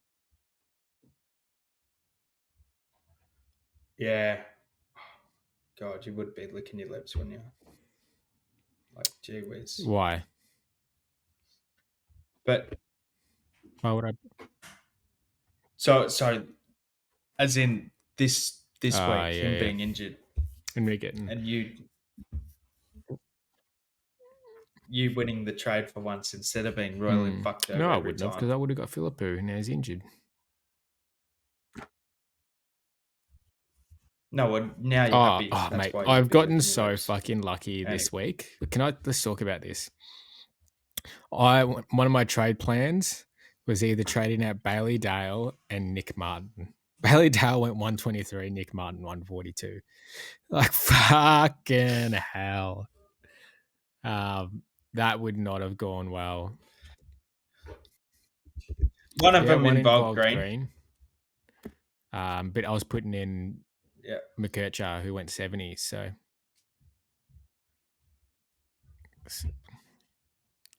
B: Yeah. God, you would be licking your lips, wouldn't you? Like, gee whiz.
A: Why?
B: But
A: Why would I?
B: so as in this week, him
A: yeah.
B: being injured,
A: And me getting
B: and you winning the trade for once instead of being royally fucked over.
A: No, I
B: every
A: wouldn't have
B: time.
A: because I would have got Philippou. Now he's injured.
B: No, well, now you're
A: Oh,
B: happy.
A: oh,
B: That's
A: mate,
B: why you're
A: I've
B: happy with
A: gotten
B: the
A: so
B: news.
A: fucking lucky
B: Anyway,
A: this week. Let's talk about this. One of my trade plans was either trading out Bailey Dale and Nick Martin. Bailey Dale went 123, Nick Martin 142. Like fucking hell. That would not have gone well.
B: one of
A: Yeah,
B: them
A: one
B: involved
A: involved
B: Green.
A: Green. But I was putting in
B: Yeah,
A: McKercher, who went 70. So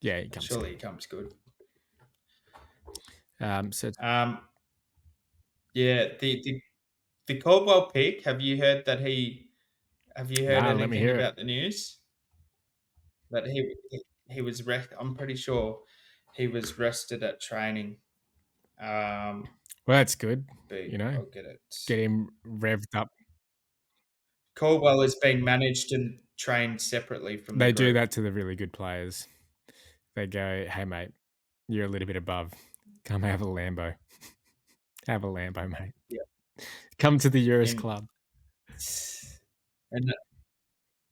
A: yeah, he comes
B: surely
A: good.
B: it comes good.
A: So
B: Yeah, the Caldwell pick. Have you heard that he? Have you heard
A: nah, let me
B: anything
A: hear it.
B: about the news that he was I'm pretty sure he was rested at training. Um,
A: Well, that's good.
B: but
A: You know,
B: I'll get it.
A: get him revved up.
B: Caldwell is being managed and trained separately from the
A: They do
B: group.
A: that to the really good players. They go, "Hey, mate, you're a little bit above. Come have a Lambo. Have a Lambo, mate.
B: Yeah.
A: Come to the Euros
B: In
A: Club."
B: and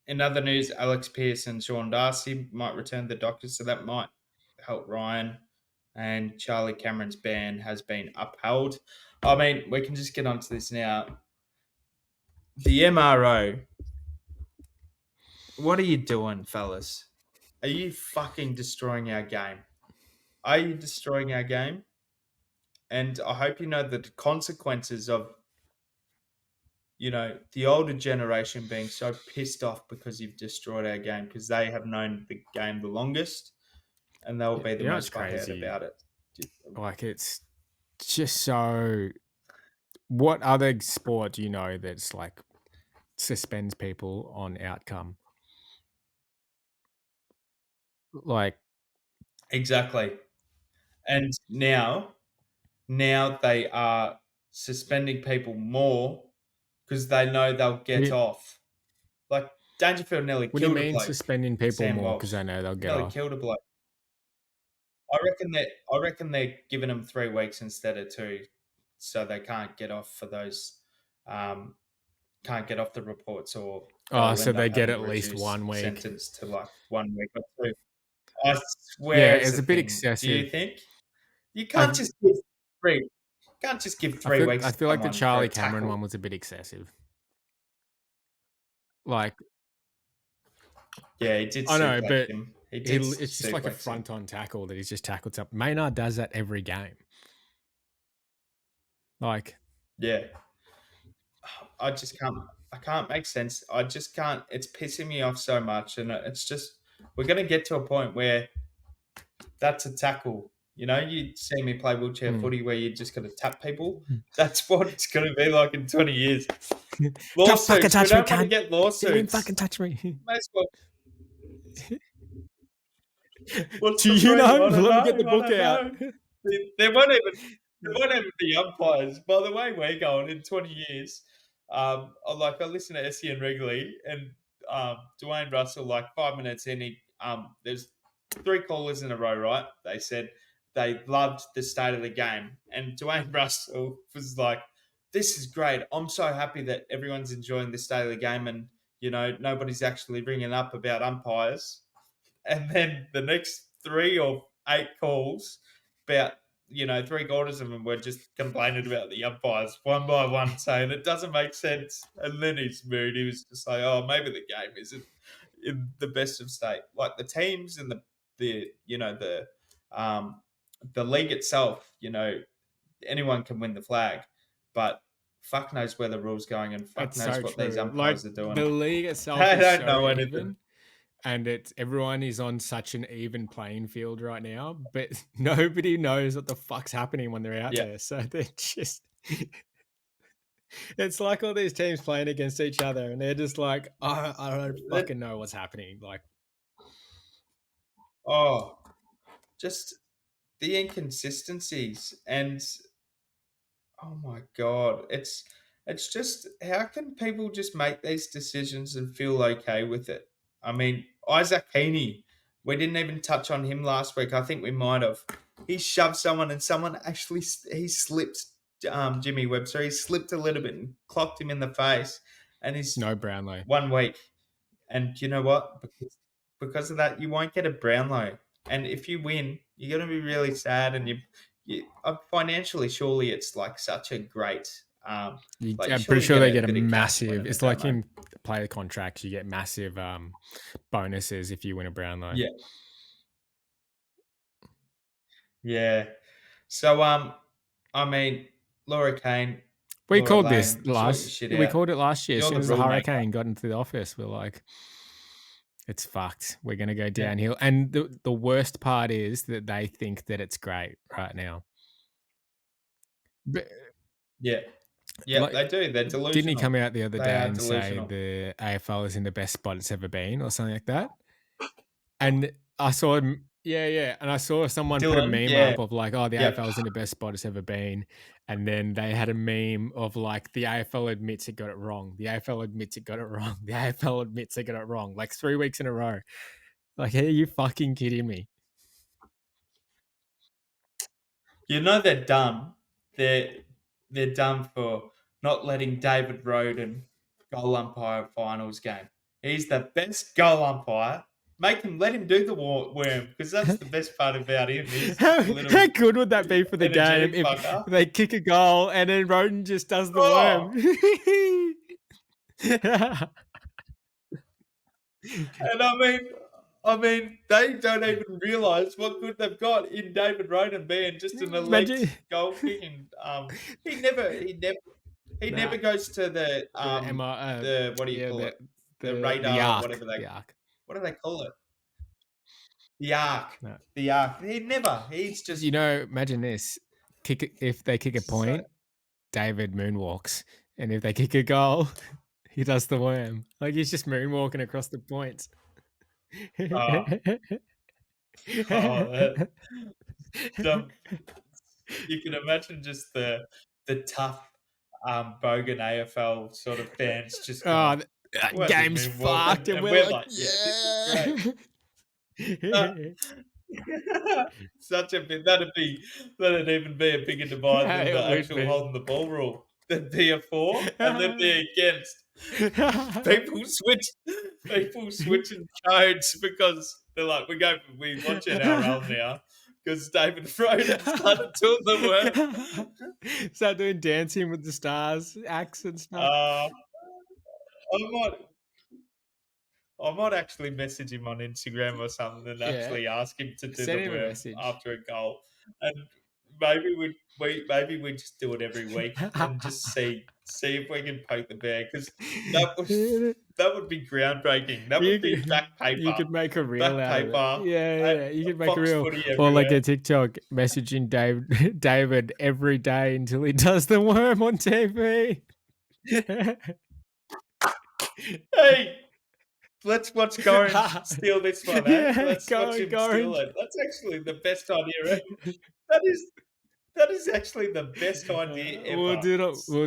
B: in other news, Alex Pearce and Sean Darcy might return to the doctors, so that might help Ryan. And Charlie Cameron's ban has been upheld. I mean, we can just get onto this now. The MRO, what are you doing, fellas? Are you fucking destroying our game? Are you destroying our game? And I hope you know the consequences of, the older generation being so pissed off because you've destroyed our game because they have known the game the longest and they'll be the
A: You know, it's
B: most butthurt
A: crazy.
B: about it.
A: Like, it's just so. What other sport do you know that's like suspends people on outcome? Like,
B: Exactly. And now they are suspending people more because they know they'll
A: what do
B: get
A: you,
B: off. Like Dangerfield nearly
A: what do you
B: killed a
A: mean
B: bloke.
A: suspending people
B: Sam
A: more because
B: Walsh
A: they know they'll get
B: nearly
A: off?
B: killed a bloke. I reckon they're giving them 3 weeks instead of 2, so they can't get off for those. Um, can't get off the reports, or
A: Oh,
B: they'll
A: so
B: end
A: they
B: up
A: get
B: having a
A: at least
B: reduced
A: 1 week.
B: sentence to like 1 week or 2. I
A: Yeah,
B: swear it's
A: it's
B: a
A: a bit
B: thing. Do you
A: excessive.
B: think you
A: I
B: can't just give 3? Can't just give
A: I
B: 3
A: feel
B: weeks
A: I
B: to
A: feel like the
B: someone for a
A: Charlie Cameron
B: tackle.
A: one was a bit excessive. Like,
B: Yeah, he did
A: I know,
B: suplex
A: but
B: him. He did
A: it's just like a
B: suplex him.
A: front on tackle that he's just tackled up. Maynard does that every game. Like,
B: Yeah, I just can't. I can't make sense. I just can't. It's pissing me off so much, and it's just we're gonna get to a point where that's a tackle. You see me play wheelchair
A: mm.
B: footy where you're just gonna tap people. That's what it's gonna be like in 20 years.
A: Don't fucking
B: Lawsuits. We
A: touch me,
B: don't want to
A: cunt.
B: get
A: Didn't even
B: lawsuits.
A: fucking touch me.
B: May as well. What's
A: Do
B: the
A: you
B: point? You
A: know?
B: want to
A: Let me
B: know?
A: get the
B: You want
A: book
B: to
A: out.
B: know? There won't even be umpires. By the way, we're going in 20 years. I listen to SEN regularly, and Dwayne Russell, like 5 minutes in, there's 3 callers in a row, right? They said they loved the state of the game, and Dwayne Russell was like, "This is great. I'm so happy that everyone's enjoying the state of the game, and nobody's actually ringing up about umpires." And then the next 3 or 8 calls, about 3 quarters of them were just complaining about the umpires one by one, saying it doesn't make sense. And then his mood, he was just like, "Oh, maybe the game isn't in the best of state." Like the teams and um, the league itself, anyone can win the flag, but fuck knows where the rules going, and fuck
A: That's
B: knows
A: so
B: what these
A: true. Like,
B: umpires are doing.
A: the league itself
B: They
A: is
B: don't
A: so
B: know anything.
A: even, and everyone is on such an even playing field right now, but nobody knows what the fuck's happening when they're out
B: Yeah.
A: there. So they're just it's like all these teams playing against each other, and they're just like, I don't fucking know what's happening. Like,
B: Oh, just the inconsistencies, and oh my god, it's just how can people just make these decisions and feel okay with it? I mean, Isaac Heaney, we didn't even touch on him last week. I think we might have. He shoved someone, and someone actually he slipped Jimmy Webster. He slipped a little bit and clocked him in the face, and he's
A: No Brownlow.
B: 1 week. And you know what? Because of that, you won't get a Brownlow. And if you win, you're going to be really sad. And financially, surely it's like such a great, like
A: I'm pretty
B: surely
A: sure
B: get
A: they
B: a
A: get a
B: bit of cash
A: massive.
B: winning
A: It's
B: it, don't
A: like
B: they?
A: in player contracts, you get massive bonuses if you win a Brownlow.
B: Yeah, yeah. So, I mean, Laura Kane,
A: We
B: Laura
A: called this
B: Lane, sort your
A: last.
B: shit
A: We
B: out.
A: called it last year. As
B: You're
A: soon
B: the
A: as the
B: rule maker.
A: hurricane got into the office, we're like, "It's fucked. We're gonna go
B: Yeah,
A: downhill." And the worst part is that they think that it's great right now. But
B: yeah, yeah.
A: like,
B: They do. They're
A: didn't he come
B: delusional.
A: out the other
B: They
A: day
B: are
A: and say
B: delusional.
A: the AFL is in the best spot it's ever been, or something like that? And I saw him, yeah, yeah, and I saw someone put a
B: Dylan,
A: meme
B: yeah,
A: up of like, "Oh, the
B: yep.
A: AFL is in the best spot it's ever been," and then they had a meme of like, "The AFL admits it got it wrong. The AFL admits it got it wrong. The AFL admits it got it wrong." Like 3 weeks in a row. Like, are you fucking kidding me?
B: You know they're dumb. They're dumb for not letting David Roden goal umpire a finals game. He's the best goal umpire. Let him do the worm because that's the best part about him. He's
A: How
B: just a
A: how
B: little
A: good would that be for the game
B: energetic
A: if
B: fucker.
A: they kick a goal and then Roden just does the worm?
B: Oh, and I mean, they don't even realise what good they've got in David Roden being just an elite
A: Imagine
B: goal kicking. He never, he never, he
A: nah,
B: never goes to
A: the MR,
B: the what do you
A: yeah,
B: call it? The
A: the
B: radar or
A: arc,
B: whatever they
A: the arc.
B: what do they call it? The arc.
A: No.
B: The arc. He never. He's
A: You
B: just
A: know, imagine this: if they kick a
B: so.
A: point, David moonwalks, and if they kick a goal, he does the worm. Like he's just moonwalking across the points.
B: Uh, oh, some, you can imagine just the tough, bogan AFL sort of fans just
A: Oh,
B: going,
A: that
B: "Where's he
A: game's
B: moonwalk?"
A: fucked, and
B: And
A: we're
B: we're
A: like,
B: like, "Yeah, this is great."
A: yeah.
B: Uh, Such a bit that'd even be a bigger divide than the
A: It would
B: actual
A: be.
B: holding the ball rule. There'd be a for and there'd be against. People switch people switching codes because they're like, we watch NRL now because David Froden started doing the work.
A: Start doing dancing with the stars, acts and stuff.
B: Uh, I might I might actually message him on Instagram or something and
A: Yeah.
B: actually ask him to do
A: Send
B: the
A: him a
B: worm
A: message.
B: after a goal, and maybe we just do it every week and just see if we can poke the bear because that was
A: you
B: that would be groundbreaking. That would be
A: you could make a reel
B: back
A: out of it.
B: paper,
A: Yeah,
B: at
A: yeah. You could make a
B: Fox
A: reel,
B: Footy
A: or like
B: everywhere.
A: a TikTok messaging David every day until he does the worm on TV.
B: Hey, let's watch Gorringe steal this one, eh?
A: Yeah,
B: Let's watch
A: go
B: him steal
A: orange.
B: it. That's actually the best idea ever. That is That is actually the best idea ever.
A: We'll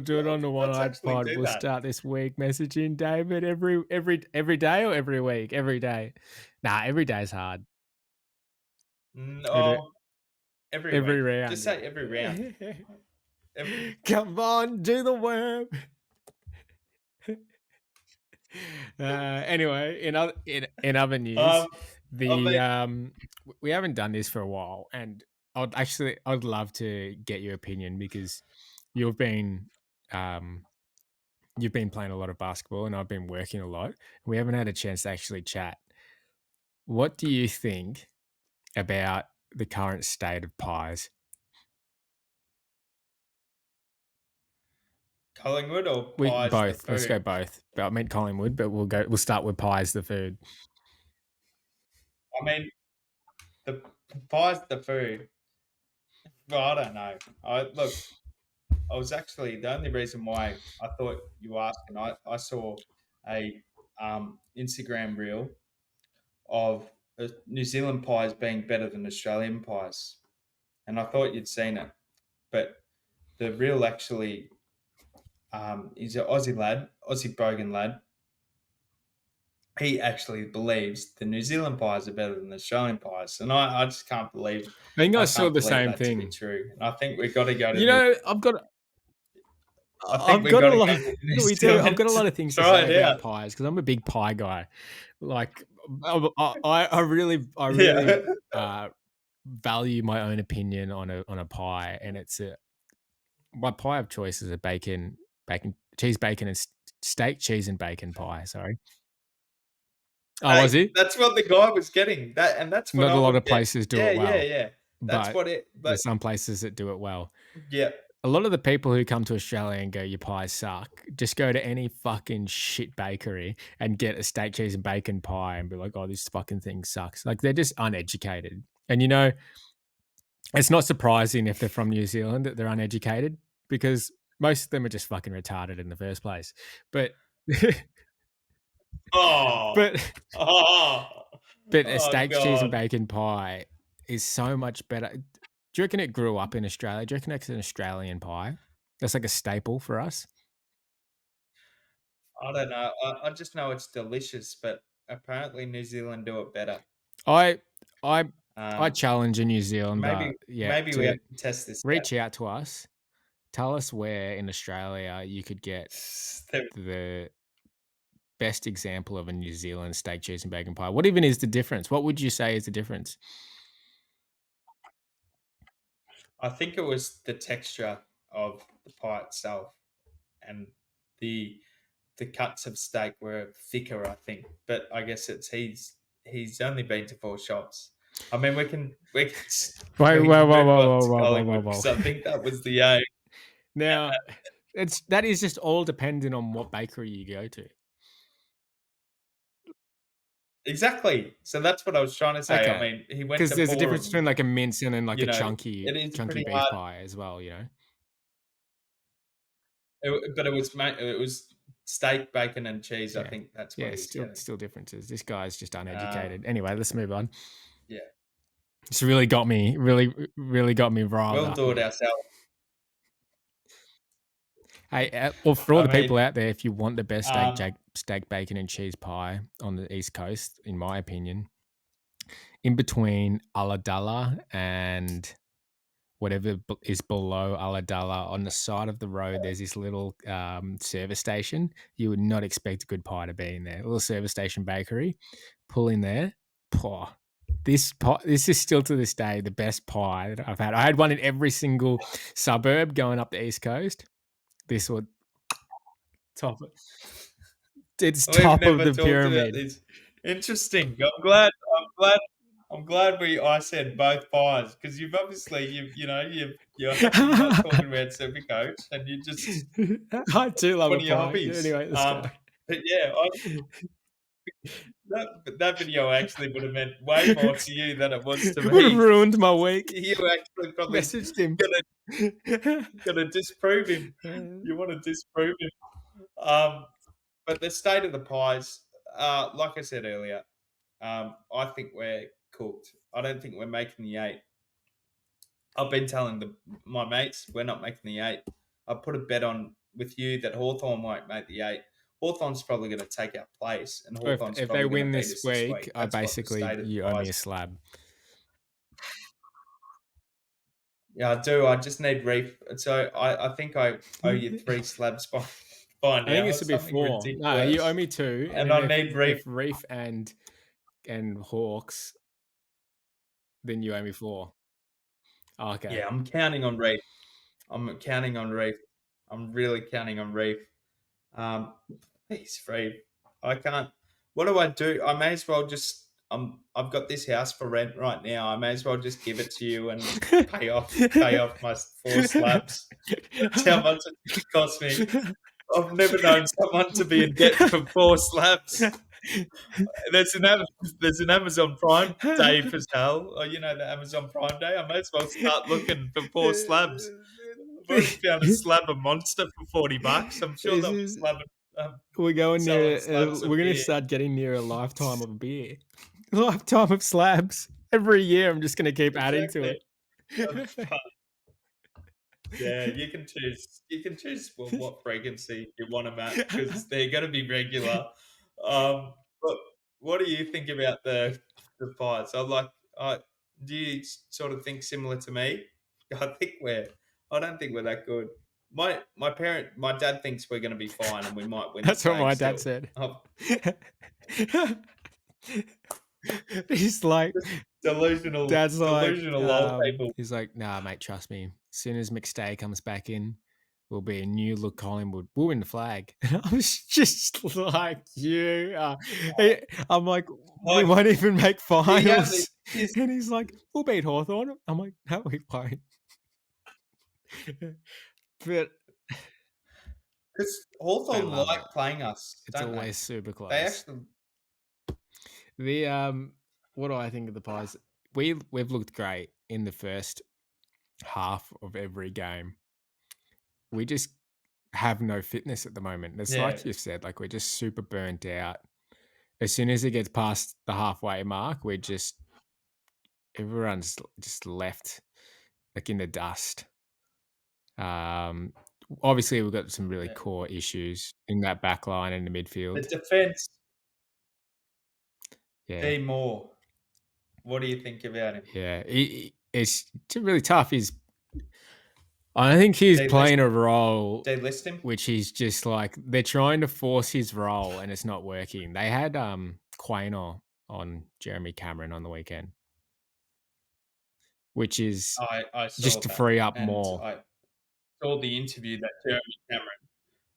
A: do it on the One
B: Let's
A: Eyed
B: actually
A: Pod.
B: do
A: We'll
B: that.
A: start this week messaging David every day or every week. Every day. Nah, every day's hard. Hit it
B: No, every
A: every
B: week. Just
A: round.
B: say every round.
A: Yeah.
B: Every,
A: Come on, do the worm. Anyway, in other news,
B: um, I
A: the
B: mean,
A: we haven't done this for a while, and I'd love to get your opinion because you've been um you've been playing a lot of basketball and I've been working a lot. We haven't had a chance to actually chat. What do you think about the current state of pies?
B: Collingwood or
A: We
B: pies the
A: both. Let's go
B: food?
A: both. I meant Collingwood, but we'll start with pies, the food.
B: I mean, the pies the food. Well, I don't know. I was actually the only reason why I thought you were asking. I saw a Instagram reel of New Zealand pies being better than Australian pies, and I thought you'd seen it. But the reel actually he's an Aussie lad, Aussie bogan lad. He actually believes the New Zealand pies are better than the Australian pies, and I just can't believe
A: I think I saw the same
B: that to be
A: thing.
B: true. And I think we've got to go to
A: You
B: New.
A: know, I've got.
B: I think
A: I've
B: we
A: got a
B: got to
A: lot
B: go
A: of
B: to New
A: we do. I've
B: Zealand
A: got a
B: to
A: lot of things to
B: try
A: say
B: it out.
A: about pies because I'm a big pie guy. Like, I really
B: Yeah.
A: value my own opinion on a pie, and it's a my pie of choice is a cheese, bacon, and steak, cheese, and bacon pie. Sorry. Oh,
B: Hey,
A: was it?
B: that's what the guy was getting. And that's what
A: Not
B: I
A: a lot
B: would
A: of
B: get.
A: places do
B: Yeah,
A: it
B: yeah,
A: well,
B: yeah. That's
A: but
B: what it. But
A: there's some places that do it well.
B: yeah.
A: A lot of the people who come to Australia and go, "Your pies suck," just go to any fucking shit bakery and get a steak, cheese, and bacon pie and be like, "Oh, this fucking thing sucks." Like they're just uneducated. And it's not surprising if they're from New Zealand that they're uneducated because most of them are just fucking retarded in the first place. But
B: Oh,
A: but
B: oh,
A: but a
B: oh
A: steak, cheese, and
B: God.
A: bacon pie is so much better. Do you reckon it grew up in Australia? Do you reckon it's an Australian pie? That's like a staple for us.
B: I don't know. I just know it's delicious, but apparently New Zealand do it better.
A: I I I
B: Um,
A: challenge a New Zealander,
B: maybe we have
A: to
B: to test this out.
A: reach out to us. Tell us where in Australia you could get
B: There-
A: the best example of a New Zealand steak, cheese, and bacon pie. What even is the difference? What would you say is the difference?
B: I think it was the texture of the pie itself and the the cuts of steak were thicker, I think. But I guess it's he's only been to 4 shops. I mean,
A: Wait,
B: we
A: whoa,
B: can
A: whoa,
B: move
A: whoa,
B: on
A: whoa,
B: to
A: whoa, whoa, whoa,
B: Collingwood
A: whoa.
B: because I think that was the aim.
A: Now, that is just all dependent on what bakery you go to.
B: Exactly. So that's what I was trying to say. I
A: Okay,
B: mean, he went
A: because
B: to
A: there's a
B: four
A: difference
B: of them.
A: between like a mince and then like
B: You
A: a
B: know,
A: chunky
B: it is
A: chunky
B: pretty
A: beef
B: hard.
A: pie as well. You know.
B: But it was steak, bacon, and cheese. I
A: Yeah,
B: think that's what
A: yeah.
B: he was
A: Still,
B: getting.
A: still differences. This guy's just
B: Um,
A: uneducated. Anyway, let's move on.
B: yeah,
A: It's really got me riled
B: we'll
A: up
B: do it
A: here.
B: ourselves.
A: Hey, well, for all
B: I
A: the people
B: mean,
A: out there, if you want the best
B: um,
A: steak, bacon, and cheese pie on the East Coast, in my opinion, in between Ulladulla and whatever is below Ulladulla, on the side of the road, there's this little service station. You would not expect a good pie to be in there. A little service station bakery. Pull in there. Poor. This pie, this is still to this day the best pie that I've had. I had one in every single suburb going up the East Coast. This would top it. It's
B: we've
A: top of
B: never
A: the
B: talked about
A: pyramid.
B: this. Interesting. I'm glad. I'm glad. I'm glad I said both pies because you've obviously you're happy not talking about SuperCoach and you just
A: I do love
B: one
A: a
B: of your
A: pie.
B: hobbies.
A: Anyway, let's go.
B: But yeah, that video actually would have meant way more to you than it was to
A: Would have
B: me.
A: ruined my week.
B: You actually probably
A: Messaged him.
B: gonna gonna disprove him. You want to disprove him. Um, but the state of the pies, like I said earlier, I think we're cooked. I don't think we're making the eight. I've been telling my mates we're not making the eight. I put a bet on with you that Hawthorn won't make the eight. Hawthorn's probably going to take our place, and
A: Or if,
B: Hawthorn's
A: if they
B: probably going to
A: win
B: beat
A: this
B: us this
A: week,
B: week.
A: I
B: That's what the
A: basically
B: state of the
A: you owe me
B: pies.
A: a slab.
B: Yeah, I do. I just need reef. So I think I owe you 3 slabs by
A: I think
B: now
A: this
B: or
A: would be
B: something
A: 4. No, you owe
B: ridiculous.
A: me 2, and
B: And
A: then
B: I need reef.
A: if Reef and Hawks, then you owe me 4. Oh, okay.
B: Yeah, I'm counting on reef. I'm counting on reef. I'm really counting on reef. Um, he's free. I can't. What do I do? I may as well just. I've got this house for rent right now. I may as well just give it to you and pay off my 4 slabs. That's how much it cost me. I've never known someone to be in debt for 4 slabs. There's an there's an Amazon Prime Day for sale. You know the Amazon Prime Day. I may as well start looking for 4 slabs. I've already found a slab of Monster for $40. I'm sure
A: This
B: they'll be
A: is we're going
B: selling
A: near.
B: slabs of
A: We're going to
B: beer.
A: start getting near a lifetime of a beer. Lifetime of slabs. Every year, I'm just going to keep adding to
B: Exactly.
A: it.
B: Yeah, you can choose. You can choose what frequency you want them at because they're going to be regular. But what do you think about the pies? Do you sort of think similar to me? I think we're. I don't think we're that good. my dad thinks we're going to be fine and we might win the
A: That's what
B: flag
A: my dad
B: still.
A: said.
B: Oh,
A: He's like,
B: just delusional,
A: Dad's like,
B: delusional old people.
A: he's like, nah, mate, trust me. As soon as McStay comes back in, will be a new look Collingwood. We'll win the flag. And I was just like, you are. I'm like, we
B: Like
A: won't even make
B: he had this,
A: finals.
B: this
A: And he's like, we'll beat Hawthorn. I'm like, no, we won't. But
B: because
A: I
B: Hawthorn
A: love it.
B: like playing us,
A: It's
B: don't they?
A: always super
B: They
A: close.
B: actually,
A: The what do I think of the Pies? We've looked great in the first half of every game. We just have no fitness at the moment. It's
B: yeah,
A: like you said, like we're just super burnt out. As soon as it gets past the halfway mark, we're just everyone's just left like in the dust. Um, Obviously we've got some really
B: yeah.
A: core issues in that back line and the
B: The
A: midfield.
B: defense,
A: Yeah,
B: D Moore. What do you think about him?
A: yeah. It's really tough. I think he's
B: They list,
A: playing a role
B: they list him.
A: which he's just like they're trying to force his role and it's not working. They had Quaynor on Jeremy Cameron on the weekend, which is
B: I saw
A: just to
B: that,
A: free up
B: and
A: more.
B: I saw the interview that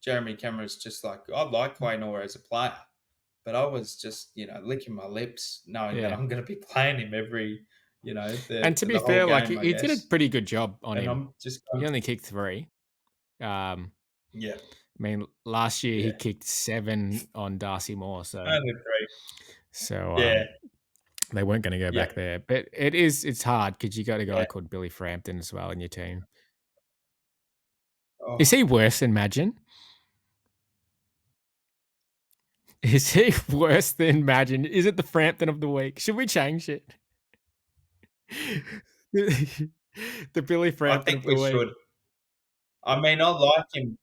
B: Jeremy Cameron's just like, I like Quaynor as a player, but I was just, licking my lips knowing that
A: Yeah.
B: I'm going to be playing him every,
A: And to be
B: the whole
A: fair, like
B: game, I
A: he did a
B: guess.
A: pretty good job on
B: And
A: him.
B: I'm just
A: He
B: going,
A: only kicked 3.
B: yeah,
A: I mean, last year he
B: yeah,
A: kicked 7 on Darcy Moore, so
B: only 3.
A: so
B: Yeah,
A: they weren't going to go
B: yeah,
A: back there. But it's hard because you got a
B: yeah.
A: guy called Billy Frampton as well in your team. Is
B: Oh,
A: he worse than Magin? Is he worse than Magin? Is it the Frampton of the week? Should we change it? The Billy
B: I
A: Frampton
B: think
A: of
B: we
A: the week.
B: should. I mean, I like him.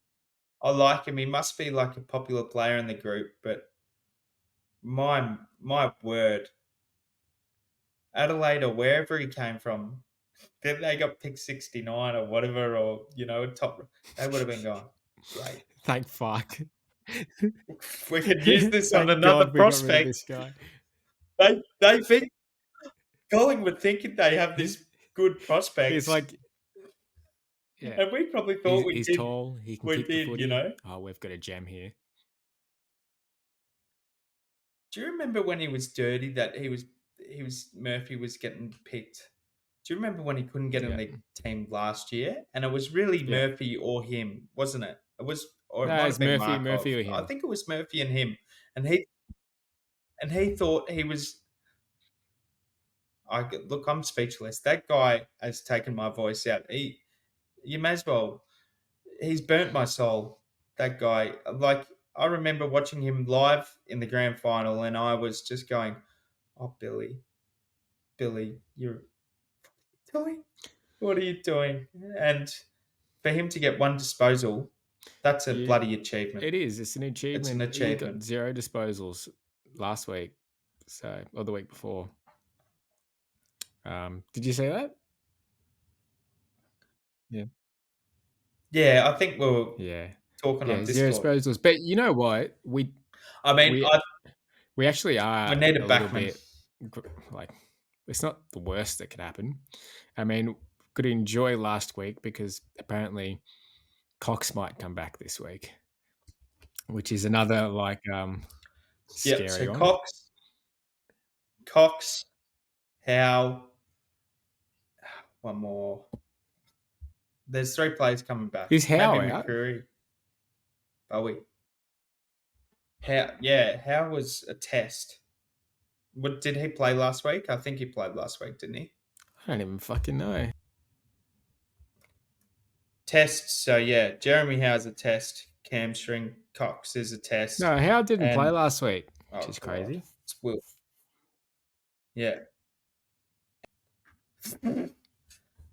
B: I like him. He must be like a popular player in the group, but my word, Adelaide or wherever he came from, then they got picked 69 or whatever, or top. They would have been going great.
A: Thank fuck.
B: We could use this on
A: Thank
B: another
A: God we got rid of
B: prospect.
A: this guy.
B: They think Collingwood thinking they have
A: He,
B: this good
A: he's
B: prospect,
A: like, yeah,
B: and we probably thought we
A: he's
B: did.
A: tall. He can
B: We
A: kick the
B: did,
A: footy. Oh, we've got a gem here.
B: Do you remember when he was dirty that Murphy was getting picked? Do you remember when he couldn't get in
A: Yeah,
B: the team last year? And it was really
A: yeah.
B: Murphy or him, wasn't it? Or it
A: No,
B: might
A: it's
B: have been
A: Murphy
B: Markov.
A: or
B: I
A: him.
B: think it was Murphy and him. And he thought he was. Look, I'm speechless. That guy has taken my voice out. You may as well. He's burnt my soul. That guy. Like I remember watching him live in the grand final, and I was just going, "Oh, Billy, you're doing? What are you doing?" And for him to get one disposal, that's a
A: You,
B: bloody achievement.
A: it is. It's an
B: It's an
A: achievement. He got
B: achievement.
A: 0 disposals last week, or the week before. Did you say that? Yeah.
B: Yeah, I think we were
A: Yeah.
B: talking
A: Yeah,
B: on
A: 0
B: Discord.
A: disposals. But you know what?
B: I mean,
A: We we actually
B: we
A: are
B: need a
A: a little
B: backman.
A: bit like it's not the worst that could happen. I mean, could enjoy last week because apparently Cox might come back this week, which is another like
B: Yep.
A: scary
B: So
A: one.
B: Cox, Howe, one more. There's 3 players coming back.
A: Is
B: Maybe
A: Howe out?
B: McCreary. Bowie. Howe was a test. What did he play last week? I think he played last week, didn't he?
A: I don't even fucking know.
B: Test. So yeah, Jeremy Howe's a test. Hamstring. Cox is a test.
A: No, Howe didn't play
B: And
A: last week, which
B: oh
A: is
B: god,
A: crazy.
B: it's Will. Yeah.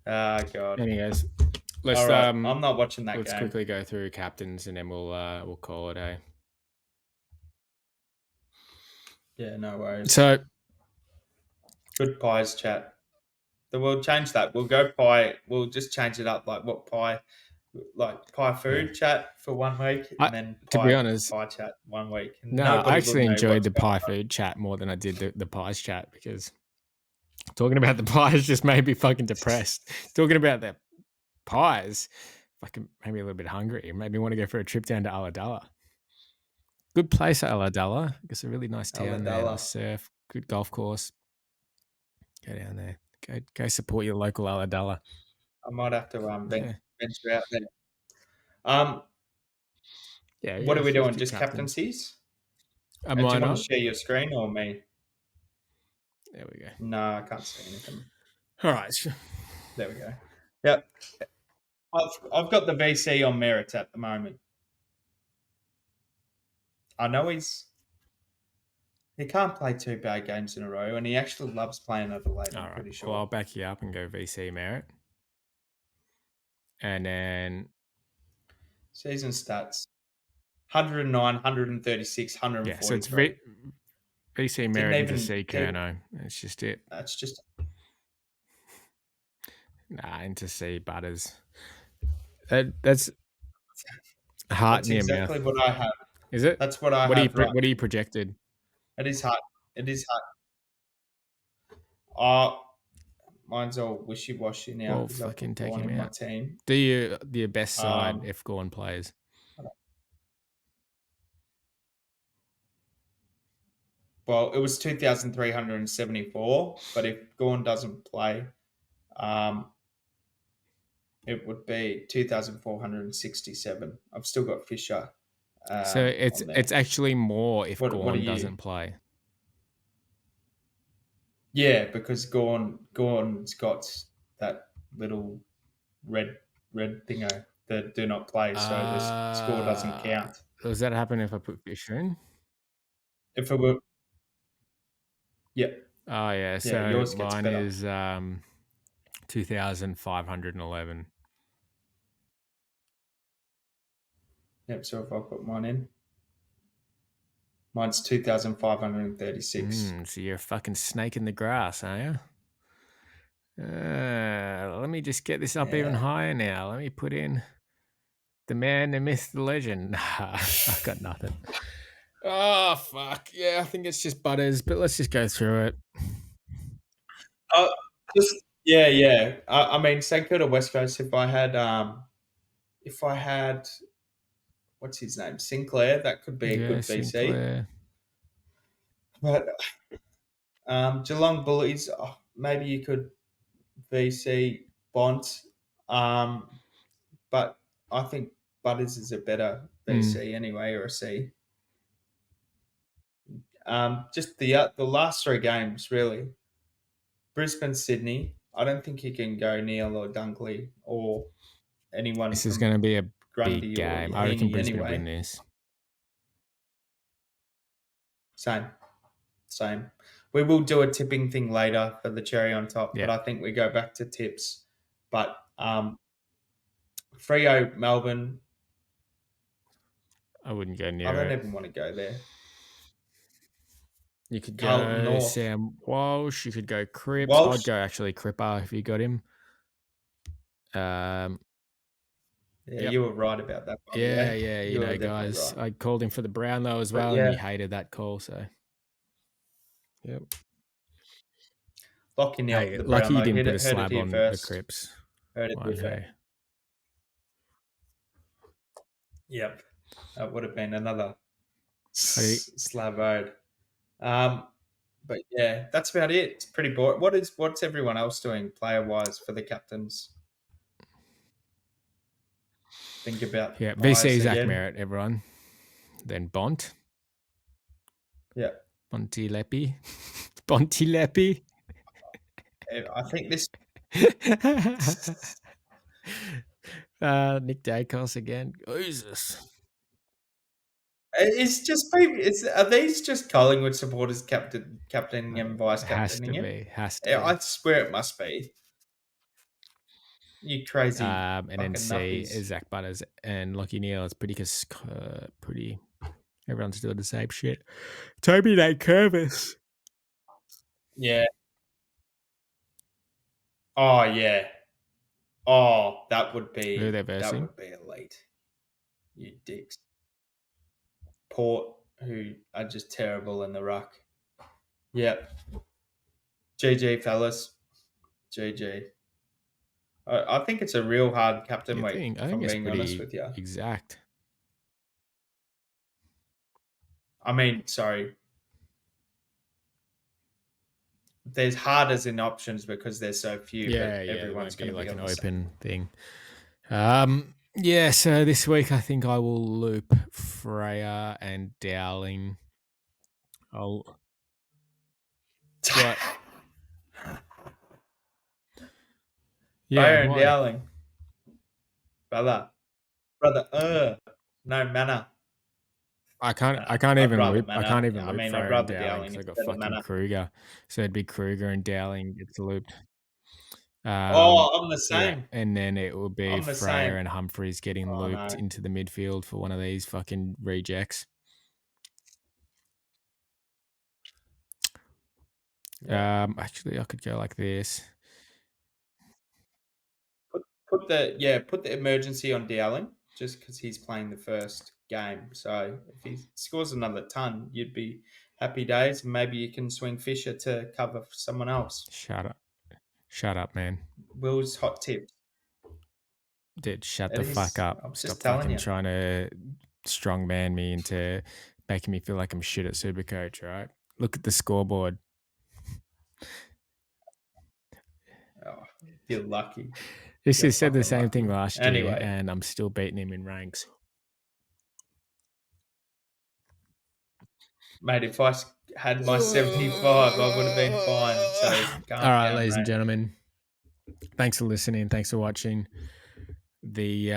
B: Ah god.
A: Anyways,
B: All right, I'm not watching that
A: let's
B: game.
A: quickly go through captains and then we'll call it a.
B: Yeah, no worries.
A: So
B: Good pies chat. So we'll change that. We'll go pie. We'll just change it up like what pie like pie
A: Yeah.
B: food chat for 1 week, and then
A: To be
B: pie
A: honest,
B: pie chat 1 week, and
A: no, I
B: nobody would
A: actually
B: know
A: enjoyed
B: what's
A: the
B: going
A: pie food chat more than I did the pies chat because talking about the pies just made me fucking depressed. Talking about the pies fucking made me a little bit hungry. It made me want to go for a trip down to Ulladulla. Good place at Ulladulla. It's a really nice
B: on.
A: town there.
B: Aladala.
A: Nice surf, good golf course. Go down there. Go support your local Ulladulla.
B: I might have to
A: Yeah.
B: venture out there. Um,
A: Yeah,
B: what
A: yeah,
B: are we doing?
A: 50
B: Just
A: captains.
B: captaincies?
A: Am
B: And do
A: I
B: you want
A: not?
B: to share your screen or me?
A: There we go.
B: No, I can't see anything.
A: All right.
B: There we go. Yep. I've got the VC on merits at the moment. I know he can't play 2 bad games in a row, and he actually loves playing Adelaide.
A: All
B: I'm
A: right.
B: pretty
A: Well, I'll
B: sure.
A: back you up and go VC merit. And then,
B: Season stats: 109, 136,
A: yeah, so it's
B: 143.
A: VC
B: Didn't
A: merit into
B: even.
A: C Kerno. That's just it.
B: That's just.
A: Nah, into C Butters. That's heart
B: That's
A: in your mouth.
B: exactly what I have.
A: Is it?
B: That's what I have right.
A: What are you projected?
B: It is hard. It is hard. Oh, mine's all wishy washy now
A: Well,
B: because I
A: fucking
B: put
A: take
B: Gorn
A: him
B: in my
A: out.
B: team.
A: Do your best side
B: Um,
A: if Gorn plays.
B: well, it was 2,374, but if Gorn doesn't play, um, it would be 2,467. I've still got Fisher
A: So
B: on
A: it's
B: there.
A: actually more if
B: What are
A: Gorn
B: you?
A: doesn't play.
B: Yeah, because Gorn's got that little red thingo that do not play, so the score doesn't
A: Uh,
B: count.
A: does that happen if I put Fisher in?
B: If it were, yeah,
A: Oh yeah,
B: yeah,
A: so
B: yours gets
A: mine
B: better.
A: is 2,511.
B: Yep. So if I put mine in, mine's 2,536.
A: So you're a fucking snake in the grass, are you? Let me just get this up even
B: Yeah.
A: higher now. Let me put in the man, the myth, the legend. Nah, I've got nothing. Oh fuck. Yeah, I think it's just Butters, but let's just go through it.
B: Oh, just yeah, yeah. I mean, St Kilda West Coast. If I had, what's his name, Sinclair, that could be a
A: Yeah,
B: good VC.
A: Sinclair.
B: But Geelong Bullies, maybe you could VC Bont. But I think Butters is a better
A: Mm.
B: VC anyway, or a C. Just the last 3 games really. Brisbane, Sydney. I don't think you can go Neil or Dunkley or anyone
A: This is
B: from
A: going to be a big
B: Grundy or
A: game. I reckon
B: Heaney
A: Brisbane win
B: anyway.
A: this.
B: Same, same. We will do a tipping thing later for the cherry on top, but
A: Yeah,
B: I think we go back to tips. But Freo, Melbourne.
A: I wouldn't go
B: I
A: near
B: don't
A: it.
B: even want to go there.
A: You could
B: Carlton
A: go
B: North.
A: Sam Walsh. You could go Cripps. I'd
B: Walsh.
A: go actually Cripper if you got him.
B: Yeah,
A: Yep.
B: you were right about that, by the
A: Yeah,
B: way.
A: yeah. You
B: You were
A: know,
B: definitely
A: guys,
B: right.
A: I called him for the Brownlow as
B: But
A: well, and
B: yeah,
A: he hated that call. So, yep.
B: Lockie Neal for
A: Hey,
B: the
A: lucky you
B: Brownlow.
A: didn't put a
B: Heard it
A: slab
B: here
A: on the
B: first.
A: Cripps
B: Heard it here
A: one.
B: first.
A: Hey,
B: Yep. That would have been another
A: How do you-
B: slab ode. But yeah, that's about it. It's pretty boring. What's everyone else doing player wise for the captains? Think about
A: yeah, VC
B: Myers
A: Zach
B: again.
A: Merritt, everyone. Then Bont,
B: Yeah.
A: Bontilepi, Bontilepi.
B: I think this
A: Nick Dacos again. Jesus.
B: it's just people. Are these just Collingwood supporters captaining him, vice
A: Has
B: captaining
A: to
B: him?
A: be. Has to
B: Yeah,
A: be.
B: I swear it must be. You crazy
A: And then
B: fucking
A: C
B: nuffies.
A: is Zach Butters and Lockie Neal. It's pretty. Everyone's doing the same shit. Toby Nate Curvis.
B: Yeah. Oh yeah. Oh,
A: Who are they
B: that
A: versing?
B: would be elite. You dicks. Port, who are just terrible in the ruck. Yep. GG, fellas. GG. I think it's a real hard captain
A: You
B: week,
A: think? I
B: if
A: think
B: I'm
A: it's
B: being honest
A: pretty
B: with you.
A: exact.
B: I mean, sorry. There's harders in options because there's so few,
A: Yeah,
B: but
A: yeah, there
B: everyone's
A: won't
B: going
A: be
B: to be
A: like
B: on
A: an
B: the same.
A: open thing. Yeah, so this week I think I will loop Freya and Dowling. I'll what? Yeah,
B: Fire and
A: why?
B: Dowling. Brother. Brother. No manner.
A: I can't
B: I'd
A: even
B: rather
A: loop. I can't
B: manner.
A: even
B: I
A: loop
B: mean, I'd
A: Freya and
B: rather
A: Dowling
B: Dowling
A: because I got
B: instead of
A: fucking
B: manner.
A: Kruger. So it'd be Kruger and Dowling gets looped.
B: Oh, I'm the
A: Yeah,
B: same.
A: and then it will be
B: I'm the
A: Freya
B: same.
A: and Humphreys getting
B: Oh,
A: looped
B: no.
A: into the midfield for one of these fucking rejects.
B: Yeah.
A: Actually, I could go like this.
B: Put the emergency on Dowling just because he's playing the first game. So if he scores another ton, you'd be happy days. Maybe you can swing Fisher to cover for someone else.
A: Shut up. Shut up, man.
B: Will's hot tip.
A: Dude, shut
B: It
A: the fuck
B: is.
A: up.
B: I'm
A: Stop
B: just telling
A: fucking
B: you.
A: trying to strongman me into making me feel like I'm shit at Supercoach, right? Look at the scoreboard.
B: Oh, you're lucky.
A: This
B: You're
A: is said the
B: fucking
A: same thing
B: lucky.
A: last year,
B: Anyway,
A: and I'm still beating him in ranks.
B: mate, if had my 75, I would have been fine. So
A: All
B: calm
A: right,
B: down,
A: ladies and
B: mate.
A: gentlemen. Thanks for listening. Thanks for watching. The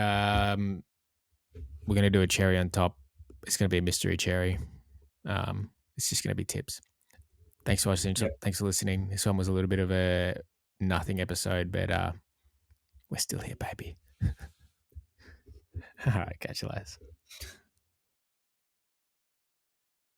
A: we're gonna do a cherry on top. It's gonna be a mystery cherry. It's just gonna be tips. Thanks for watching.
B: Yep.
A: Thanks for listening. This one was a little bit of a nothing episode, but we're still here, baby. All right, catch you later.